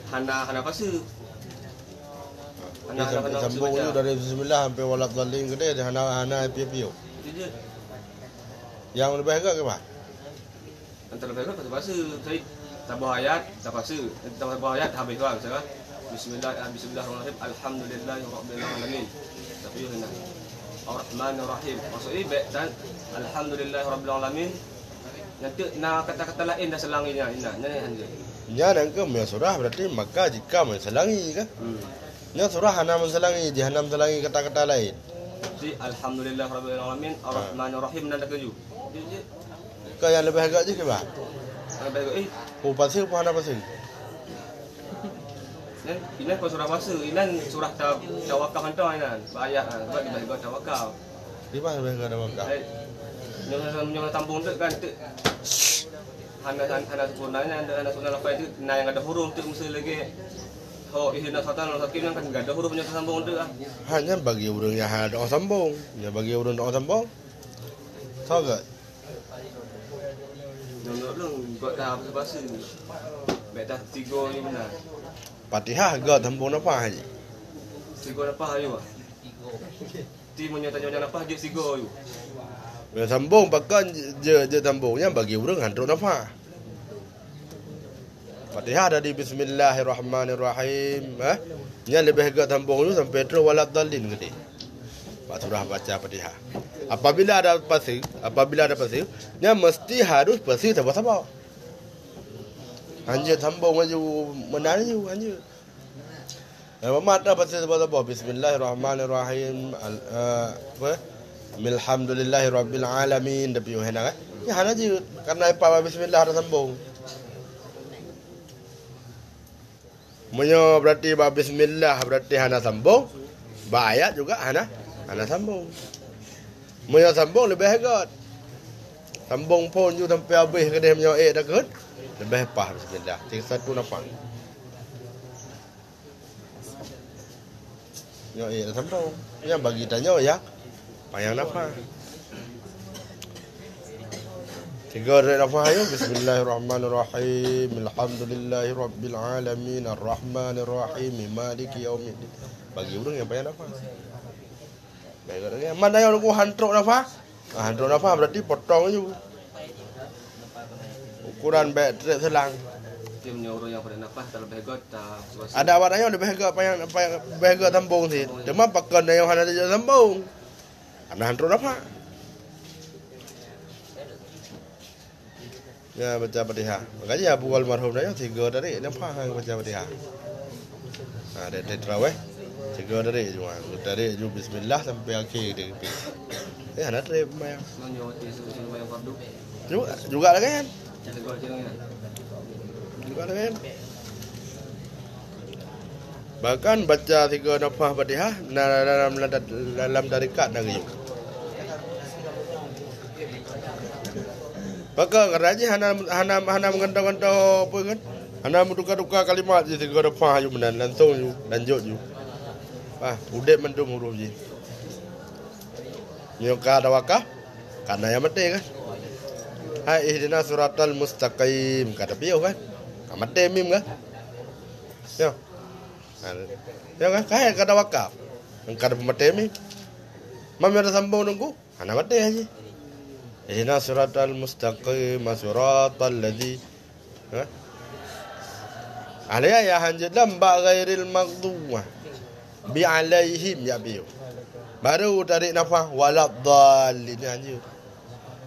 hana fasa. Sambung dulu dari bismillah sampai walad dhalin gede dia hana piu-piu. Itu je. Yang lebih agak ke apa? Antara lebih agak fasa. Saya tambah ayat, tak fasa. Tambah ayat habis doang saya. Bismillahirrahmanirrahim. Alhamdulillahirabbil alamin. Tapi hendak. Ar-Rahmanir-Rahim. Maksudnya dan Alhamdulillahirabbil alamin. Nanti kata-kata lain dah selanginya ina hanya. Nya nang ke me surah berarti maka jika menselangi kan. Nya surah hana menselangi, jahanam selangi kata-kata lain. Jadi Alhamdulillahirabbil alamin Ar-Rahmanir-Rahim dan keju. Kau yang lebih agak je ke bah? Baik Oh pasir apa hana pasir? Inan kau surah masa, inan surah tawakal hantar inan. Ayat sebab di bagi tawakal. Di mana lebih agak ada maka? Yang tambung tu kan tu. Hana sempurnanya hana sempurna lepas itu yang ada huruf tu mesti lagi. Oh, ihna satan sakin kan enggak ada hurufnya sambung tu ah. Hanya bagi orang yang ada orang sambung, ya bagi orang orang sambung. Tahu tak? Nong kau dah bahasa. Baik dah 3 ni benar. Fatihah agak sambung apa aja? 3 apa ayo ah. Ti tanya apa je 3 ayo. Bila sambung pakai je sambungnya bagi orang hantar apa? Fatihah ada di Bismillahirrahmanirrahim. Nya lebih agak sambung tu sampai terus waladhdallin gede. Pak surah baca Fatihah. Apabila ada pasir, nya mesti harus pasir sama-sama. Hanya sambung aja menarik je hanya. Mata pasir sama-sama. Bismillahirrahmanirrahim. Alhamdulillahirabbil alamin tapi hendak ya hana je karena apa bismillah ada sambung. Menyo berarti bismillah berarti hana sambung. Ba ayat juga hana sambung. Menyo sambung lebih hebat. Sambung pun ju sampai habis ke dia menyo dah ke. Lebih apa bismillah. 31 nampak. Menyo dah sambung. Yang bagi tanya ya. Payang nafas. 3 dari nafas ayo. Bismillahirrahmanirrahim. Alhamdulillahirabbil alamin. Arrahmanirrahim. Maliki yaumiddin. Bagi orang yang payang nafas. Baik orang mana yang aku hantruk nafas? Hantruk nafas berarti potong je. Ukuran baik trek selang. Dia menyuruh yang pada nafas terlebih got ada awak yang lebih agak payang sambung sih. Cuma pakai yang hana je sambung. Anda hantar apa? Ya baca Fatihah. Makanya Abu almarhum dah 3 dari nampak hang baca Fatihah. Ada terawih 3 dari cuma dari bismillah sampai akhir dia. Ada trip mayang. yang fardu. Juga ada kan? Juga ada kan? Bahkan baca 3 nafas Fatihah dalam tarikat lagi. Maka kerajaan hana mengentang-entang apa kan? Hana menduka-duka kalimat je 3 nafas je benar langsung je lanjut je. Udah mendung huruf je. Nyoka ada wakah karena yang mati kan. Hai ihdina suratal mustaqim kata piau kan. Mati mim kan. Ya. Ya kan kaya kada wakaf. Kada pemati mim. Mam ada sambung nunggu. Ana mati aja. Ihdina suratal mustaqim suratal ladzi Alaya ya hanjid lamba ghairil maghdub bi alaihim ya biu. Baru tarik nafas waladdallin anjir.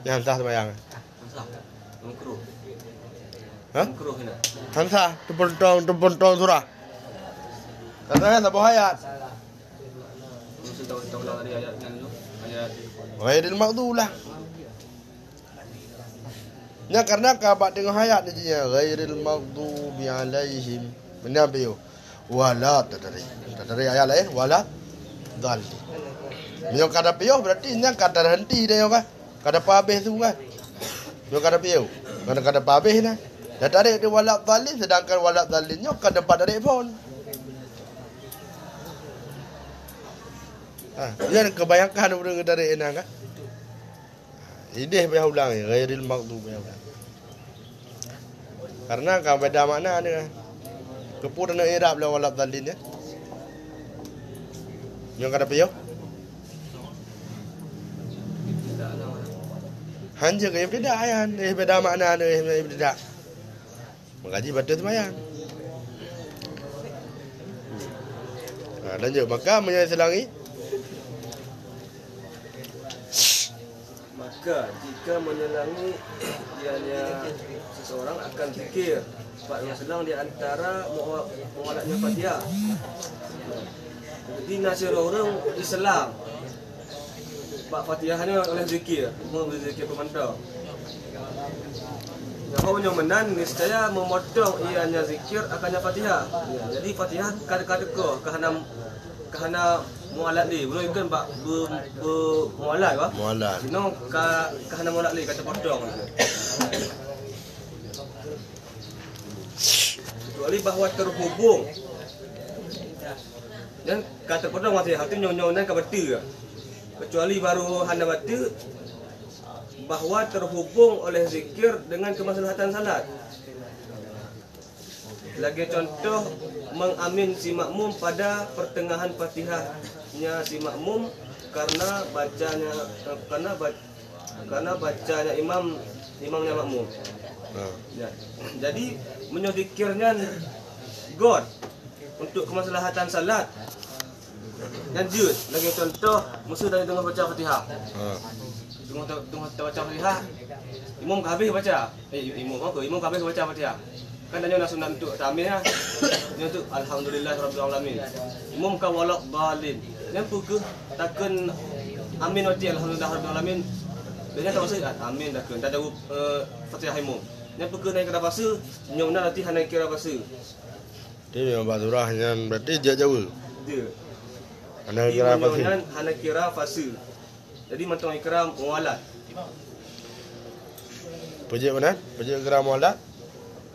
Yang sah sembahyang. Makruh. Ha? Makruh ini. Hansa tumpun-tumpun surah. Katanya sebuah ayat. Mesti tahu dari ayatnya dulu. Ayat Ghairil maghdub lah. Nya karena kabat tengah ayat ni je ghairil maghdubi alaihim. Benar biu. Wala tadari ayat lain wala dal. Mio kata piu berarti nya kata henti dia kan. Kata habis tu kan. Mio kata piu. Kata habis nah. Dah tarik dia wala dalil sedangkan wala dalilnya kata tarik pun. Dia kebayangkan orang tarik enang kan. Ini payah ulang ni ghairil maghdub payah ulang. Karena kan beda makna dia. Keput nak i'rab lah walad dalil ya. Yang kata piau? Hanya ke yang beda ayat, beda makna dia beda. Mengaji baca sembahyang. Lanjut maka menyelangi jika menyenangi ianya seseorang akan zikir. Sebab yang sedang di antara mualatnya Fatihah. Jadi nasir orang Islam Pak Fatihah ni oleh zikir, mau berzikir pemantau. Yang kau menan niscaya memotong ianya zikir akannya Fatihah. Ya, jadi Fatihah kada ko kahana mualat li, belum kan pak mualat ba? Mualat. Sino kahana mualat li kata potong. Kecuali bahawa terhubung. Dan kata potong masih hati nyonya ke betul. Kecuali baru hana betul bahawa terhubung oleh zikir dengan kemaslahatan salat. Lagi contoh mengamin si makmum pada pertengahan Fatihahnya si makmum karena bacanya imamnya makmum. Ya. Jadi menyodikirnya God untuk kemaslahatan salat. Dan jud lagi contoh musuh dari tengah baca Fatihah. Tengah baca Fatihah. Imam habis baca. Imam habis baca Fatihah. Kan tanya nak sunat untuk tamin lah. Dia tu alhamdulillahirabbil alamin. Imam ka walak balin. Yang pukul takkan amin wati alhamdulillahirabbil alamin. Dia tak pasal amin takkan. Tak ada Fatihah imam. Yang pukul naik kira bahasa, nyomna nanti naik kira bahasa. Dia memang baturah yang berarti jauh. Dia. Ana kira apa sih? Hana kira fasa. Jadi matang ikram mualat. Pejik mana? Pejik kira mualat?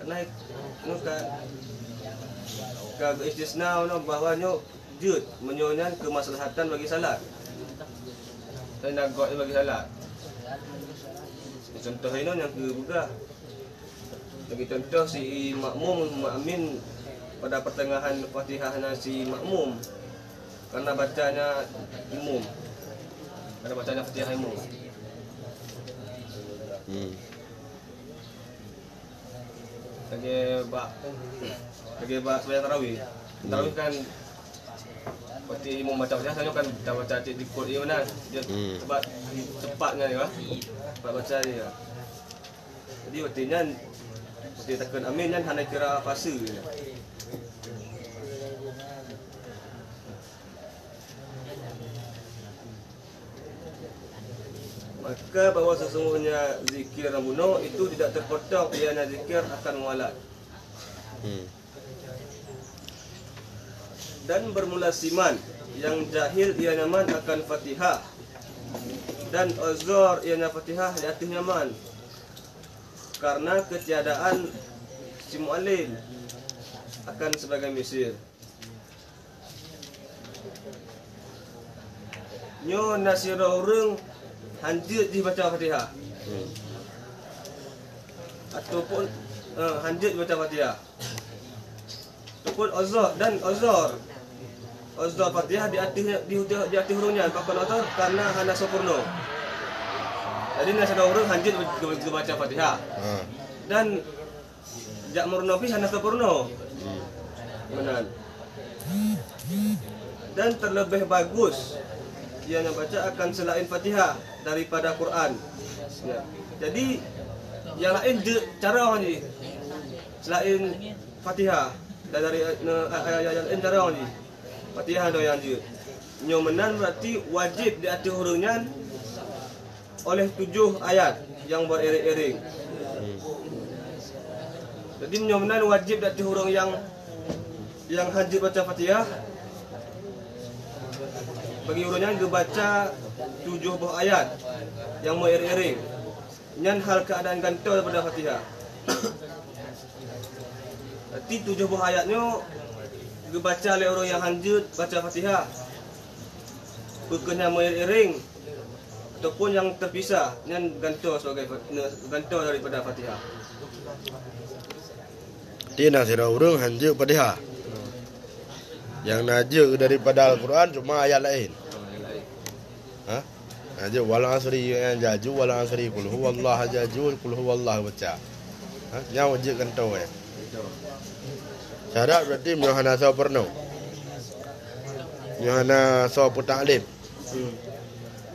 Naik ka istisna bahawa jud menyonyan kemaslahatan bagi salat. Dan nagot bagi salat. Contoh ini yang kebuka. Bagi contoh si makmum amin pada pertengahan Fatihah si makmum karena bacanya imam. Karena bacanya Fatihah imam. Lagi bak sembahyang tarawih. Tarawih kan seperti imam baca Fatihah, saya kan dah baca di kod dia mana. Dia sebab cepatnya dia. Cepat baca dia. Jadi artinya dia takkan amin kan hanya kira fasa je. Maka bahawa sesungguhnya zikir rambuno itu tidak terpotong ianya zikir akan mualat. Dan bermula siman yang jahil ia nyaman akan Fatihah dan uzur ianya Fatihah di atas nyaman karena ketiadaan si mu'allim akan sebagai misir. Nyo nasira orang hanjut dibaca Fatihah. Ataupun hanjut dibaca Fatihah. Ataupun uzur Fatihah di atas hurufnya bukan uzur karena hana sempurna. Jadi nasira orang hanjut dibaca Fatihah. Dan jak murna pi hana sempurna. Benar. Dan terlebih bagus ia yang baca akan selain Fatihah daripada Quran. Ya. Jadi yang lain cara orang ni selain Fatihah dan dari yang lain cara orang ni Fatihah do yang je. Nyomenan berarti wajib diatur hurufnya oleh 7 ayat yang beriring-iring. Jadi nyomenan wajib diatur huruf yang hajib baca Fatihah. Bagi urutnya dia baca 7 buah ayat yang beriring. Nyan hal keadaan gantung daripada Fatihah. Berarti 7 buah ayatnya dia baca oleh orang yang hanjut baca Fatihah. Bukan yang beriring ataupun yang terpisah, nyan gantung sebagai gantung daripada Fatihah. Dia nasira urung hanjut Fatihah. Yang najuk daripada Al-Quran cuma ayat lain. Najuk wal asri yang jaju wal asri qul huwallahu jaju qul huwallahu baca. Yang wajib kan tahu ya. Syarat berarti Yohana saw perno. Yohana saw putaklim.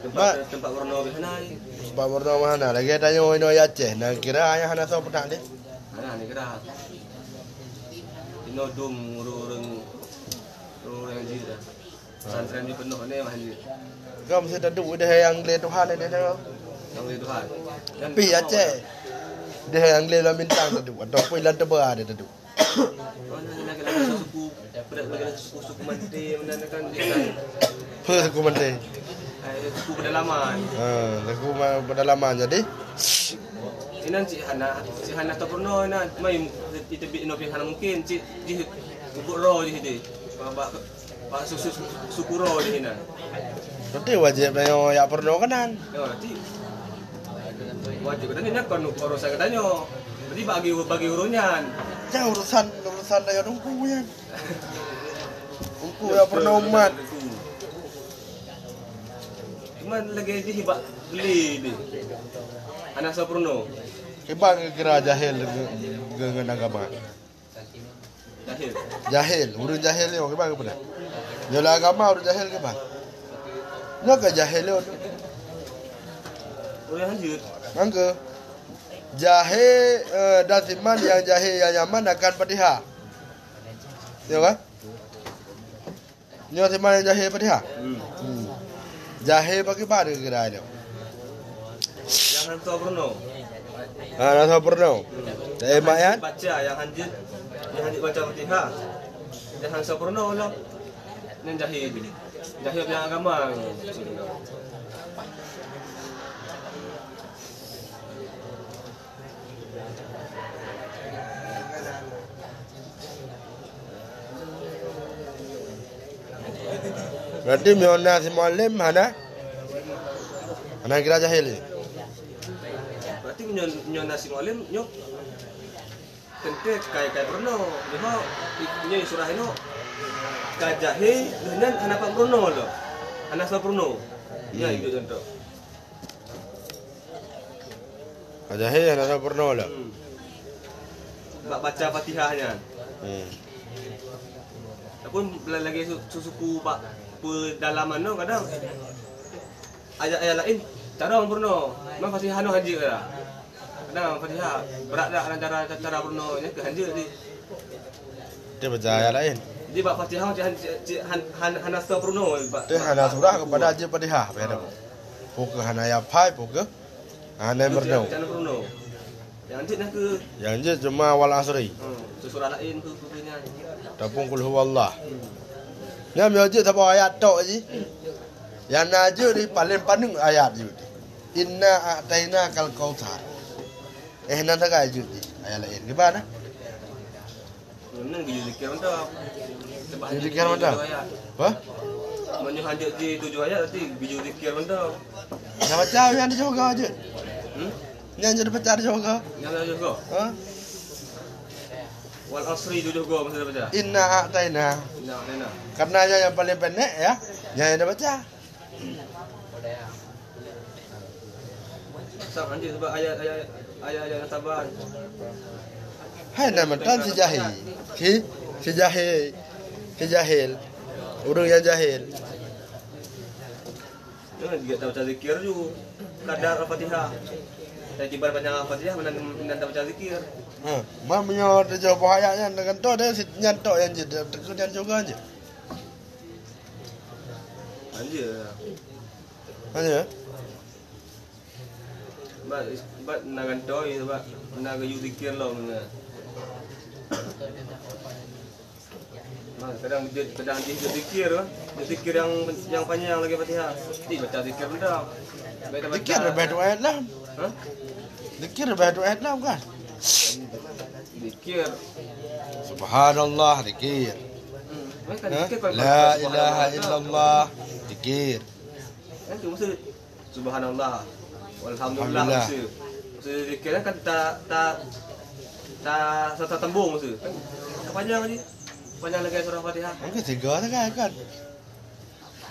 Tempat warna di sana. Pak Purno mana lagi tanya ino Aceh. Nah kira ayah hana so pernah deh. Ana ni kira. Inodum urung haji dah. Santren ni penuh ni haji. Kau mesti duduk dah yang le Tuhan ni dah. Yang ni Tuhan. Pi Aceh. Dia yang le la bintang duduk ataupun lan tebal ada duduk. Mana nak suku berat bagi suku Mante mana kan dia. Apa suku Mante? Suku pedalaman. Suku pedalaman jadi. Inan Cik Hana tak pernah nak main kita bit no pihak mungkin Cik di kubur roh di sini. Pak suku roh di sini. Nanti wajib yang ya pernah kanan. Ya, nanti wajib katanya kan urusan katanya. Berarti bagi urunyan. Jangan urusan daya dongku ya. Dongku ya pernah umat. Cuma lagi dihibak beli ni. Anak Sapurno. Ibang kira jahil dengan agama. Jahil, urun jahil ni orang ke mana? Jola agama urun jahil ke mana? Nyo ke jahil ni. Oh yang lanjut. Mangga. Jahil dan siman yang jahil yang nyaman akan patiha. Ya kan? Nyo siman yang jahil patiha. Jahil bagi pada kira ni. Yang Sapurno. Nasa pernah. Mak yan? Baca yang hanjit baca Fatihah. Yang Sapurno lah. Yang jahil yang agama. Berarti miona si muallim hana? Hana kira jahil ni. Berarti nyo nasi muallim nyo tente kai Bruno. Nyo surah ino kajahe dengan anak Pak Bruno lo. Anak Pak Bruno. Ya itu contoh. Kajahe hana pernah lah. Baca Fatihahnya. Ataupun lagi suku Pak pedalaman no kadang ayat-ayat lain cara orang Bruno memang Fatihah no haji lah. Kadang Fatihah berat dah cara Bruno nya ke haji di. Dia baca ayat lain. Di bab Fatihah hana Bruno Pak. Dia hana surah kepada haji Fatihah pada. Pukul hana ayat pai pukul hana Bruno. Yang anjit nak ke yang je cuma wal asri. Surah lain tu punya. Tapung kul huwallah. Nya mioje sapa ayat tok ji. Yang naje di paling panung ayat je. Inna a'taina kal kautsar. Nan tak ayat je. Ayat lain gimana? Nang biju zikir mantap. Biju zikir mantap. Apa? Menyo hanjit di 7 ayat nanti biju zikir mantap. Nak baca yang ada juga aje. Yang jadi baca juga. Yang ada juga. Ha? Wal asri juga mesti baca. Inna a'taina. Inna a'taina. Karenanya yang paling pendek ya, yang ada baca. Sang anjir sebab ayat sabar. Hai nama tan si jahil. Si jahil. Orang yang jahil. Jangan juga tak baca zikir ju. Kadar Al-Fatihah. Saya kibar banyak Al-Fatihah menan tak baca zikir. Mamanya dia jawab ayatnya dengan tu dia nyantok yang je terkenan juga aja. Anjir. Aja. Bat nangan toy sebab naga yu zikir lo mana. Kadang dia zikir yang panjang lagi Fatihah. Di baca zikir benda. Zikir lebih dua ayat lah. Zikir lebih dua ayat lah kan? Zikir. Subhanallah zikir. La ilaha illallah zikir. Kan tu maksud subhanallah. Walhamdulillah maksud. Maksud zikir kan tak satu tembung maksud. Kan panjang ni. Panjang lagi surah Fatihah. Mungkin tiga kan?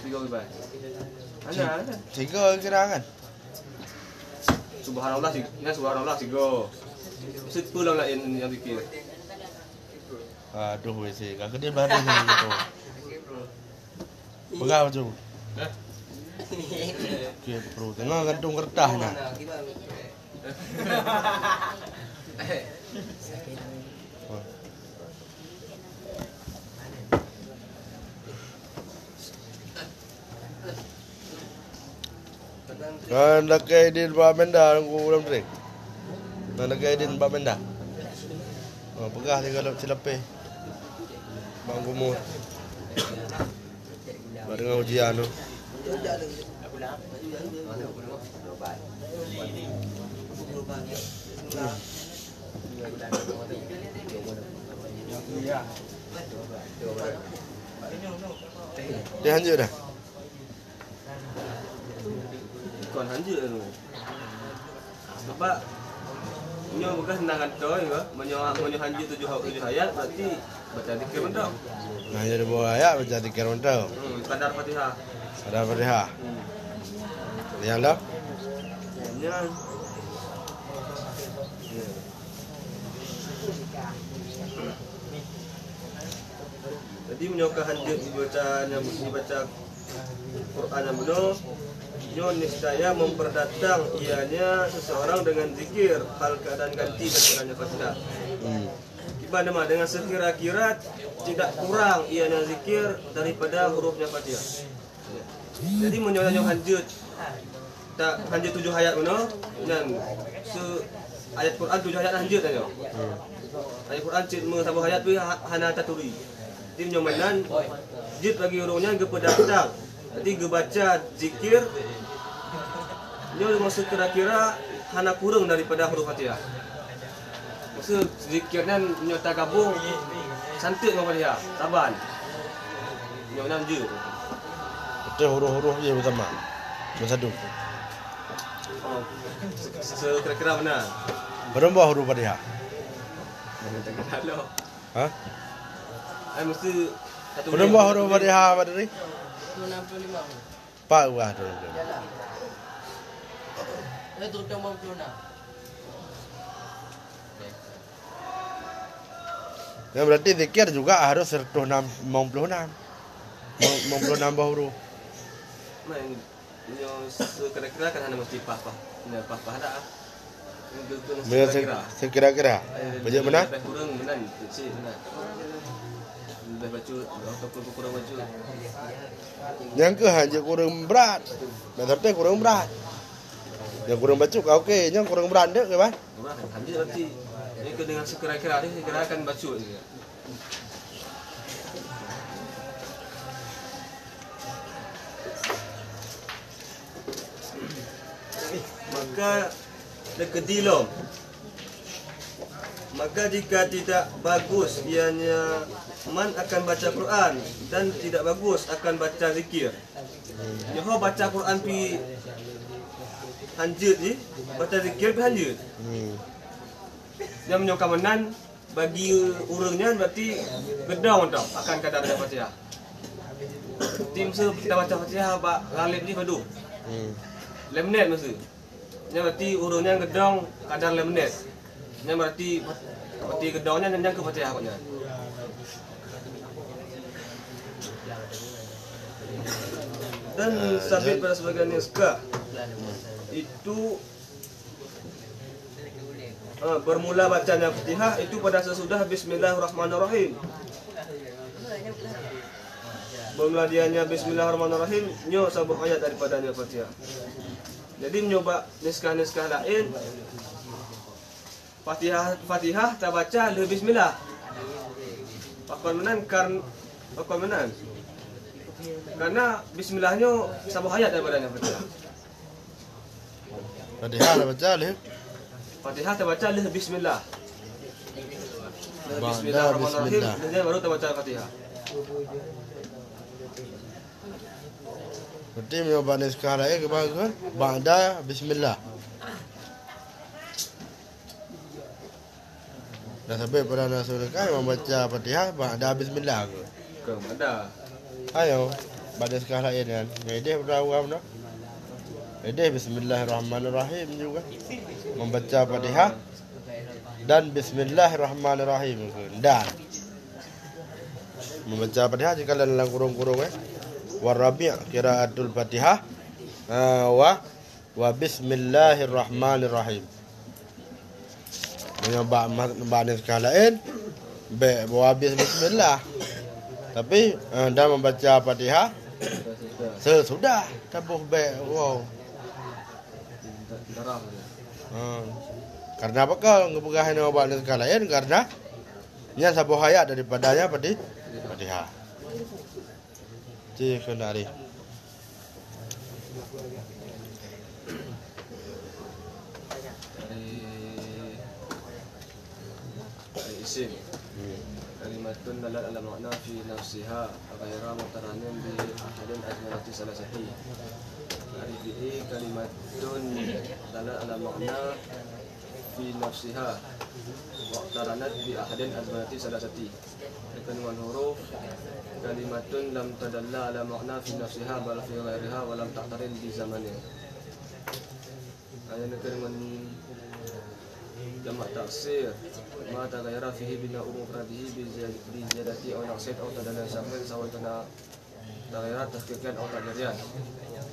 Tiga bebas. Ada. Tiga kira kan? Subhanallah tiga. Maksud pulang lain yang zikir. Aduh wesi, kakak dia baru ni gitu. Pegang tu. Okey, perlu tengah gantung kertas nah. Kan lagay din ba benda ang ulam trek. Nalagay din ba benda? Oh, pegah dia kalau silapih. Bang gumur. Bareng ujian tu. Dia hanjur dah. Còn hắn dự rồi. Bapak nyo bekas nangan toy ba? Menyo hanji 7 ayat berarti baca zikir mentok. Nah, jadi bawa ayat baca zikir mentau. Kadar Fatihah. Ada Fatihah. Yang dah? Ya. Jadi menyoka hanji dibaca Quran yang benar. Nyo niscaya memperdatang ianya seseorang dengan zikir hal keadaan ganti dan kurangnya Fatihah. Gimana mah dengan sekira-kira tidak kurang ianya zikir daripada hurufnya Fatihah. Jadi menyonya hanjut tak hanjut 7 ayat mana dan ayat Quran 7 ayat hanjut aja. Ayat Quran cik sabah ayat tu hana taturi. Jadi menyomanan jit bagi hurufnya gepedatang. Jadi gebaca zikir nyo maksud kira-kira hana kurang daripada huruf Fatihah. Maksud zikirnya nyo tak gabung santik dengan Fatihah, taban. Nyo nan je. Itu huruf-huruf je bersama. Bersatu. Oh. Kira-kira benar. Berapa huruf Fatihah? Tak kira lo. Ha? Mesti satu. Berapa huruf Fatihah pada ni? 65. Pak buah tu. Itu 56. Yang berarti zikir juga harus 156. 56 huruf. Main nyo kira-kira kan hana mesti pah-pah. Ina pah-pah dah. Sekira-kira. Baca benar? Kurang benar. Cik benar. Lebih baca ataupun kurang baca. Yang ke hanya kurang berat. Maksudnya kurang berat. Yang kurang baca kau okey, yang kurang berat dek ke bang? Kurang hanji berarti ini dengan sekira-kira ni sekira akan baca je. Maka dekedilom. Maka jika tidak bagus ianya man akan baca Quran dan tidak bagus akan baca zikir. Nyoho baca Quran pi hanjut ni, baca zikir pi hanjut. Yang menyokamenan bagi urangnya berarti gedang tau akan kadar baca Fatihah. Tim se kita baca Fatihah ba galib ni padu. Lemnet mesti. Yang berarti urangnya gedang kadar lemnet. Yang berarti gedangnya yang ke Fatihah punya. Dan sabit pada sebagian naskah itu bermula bacanya Fatihah itu pada sesudah Bismillahirrahmanirrahim. Bermula dianya Bismillahirrahmanirrahim nyo sabuh ayat daripadanya Fatihah. Jadi mencoba naskah-naskah lain Fatihah tak baca le Bismillah. Pakon menan karena Bismillahnya sabuh ayat daripadanya Fatihah. Fatihah dah baca leh. Fatihah terbaca leh Bismillah. Bismillahirrahmanirrahim. Dia baru terbaca Fatihah. Berarti mencoba naskah lain ke bahagian ba'da Bismillah. Dah sampai pada naskah membaca Fatihah ba'da Bismillah ke? Kepada. Ayo, pada naskah lain kan. Ini berawam dah. Ini Bismillahirrahmanirrahim juga. Membaca Fatihah dan Bismillahirrahmanirrahim. Dan membaca Fatihah jika dalam kurung-kurung Warabi' qiraatul Fatihah Wa bismillahirrahmanirrahim. Dengan ba'ni sekalain bawa bismillah. Tapi dah membaca Fatihah sesudah tabuh wow. Karena apa kau ngepegahin nama ba'ni sekalain? Karena nya sabuh hayat daripadanya Fatihah. Cik kenari. Isim kalimatun dalat ala makna fi nafsiha ghaira mutaranin bi ahadin ajmalati salasati. Hari ini kalimatun dalat ala makna fi nafsiha waqtaranat bi ahadin ajmalati salasati. Dengan huruf kalimatun lam tadalla ala makna fi nafsiha bal fi ghairiha wa lam taqtarin bi zamanin. Ayat dengan jamak taksir ma tagayyara fihi bina mufradihi bi ziyadati aw naqsin aw tadalla samin sawa kana tagayyara tahqiqan aw tajriyan.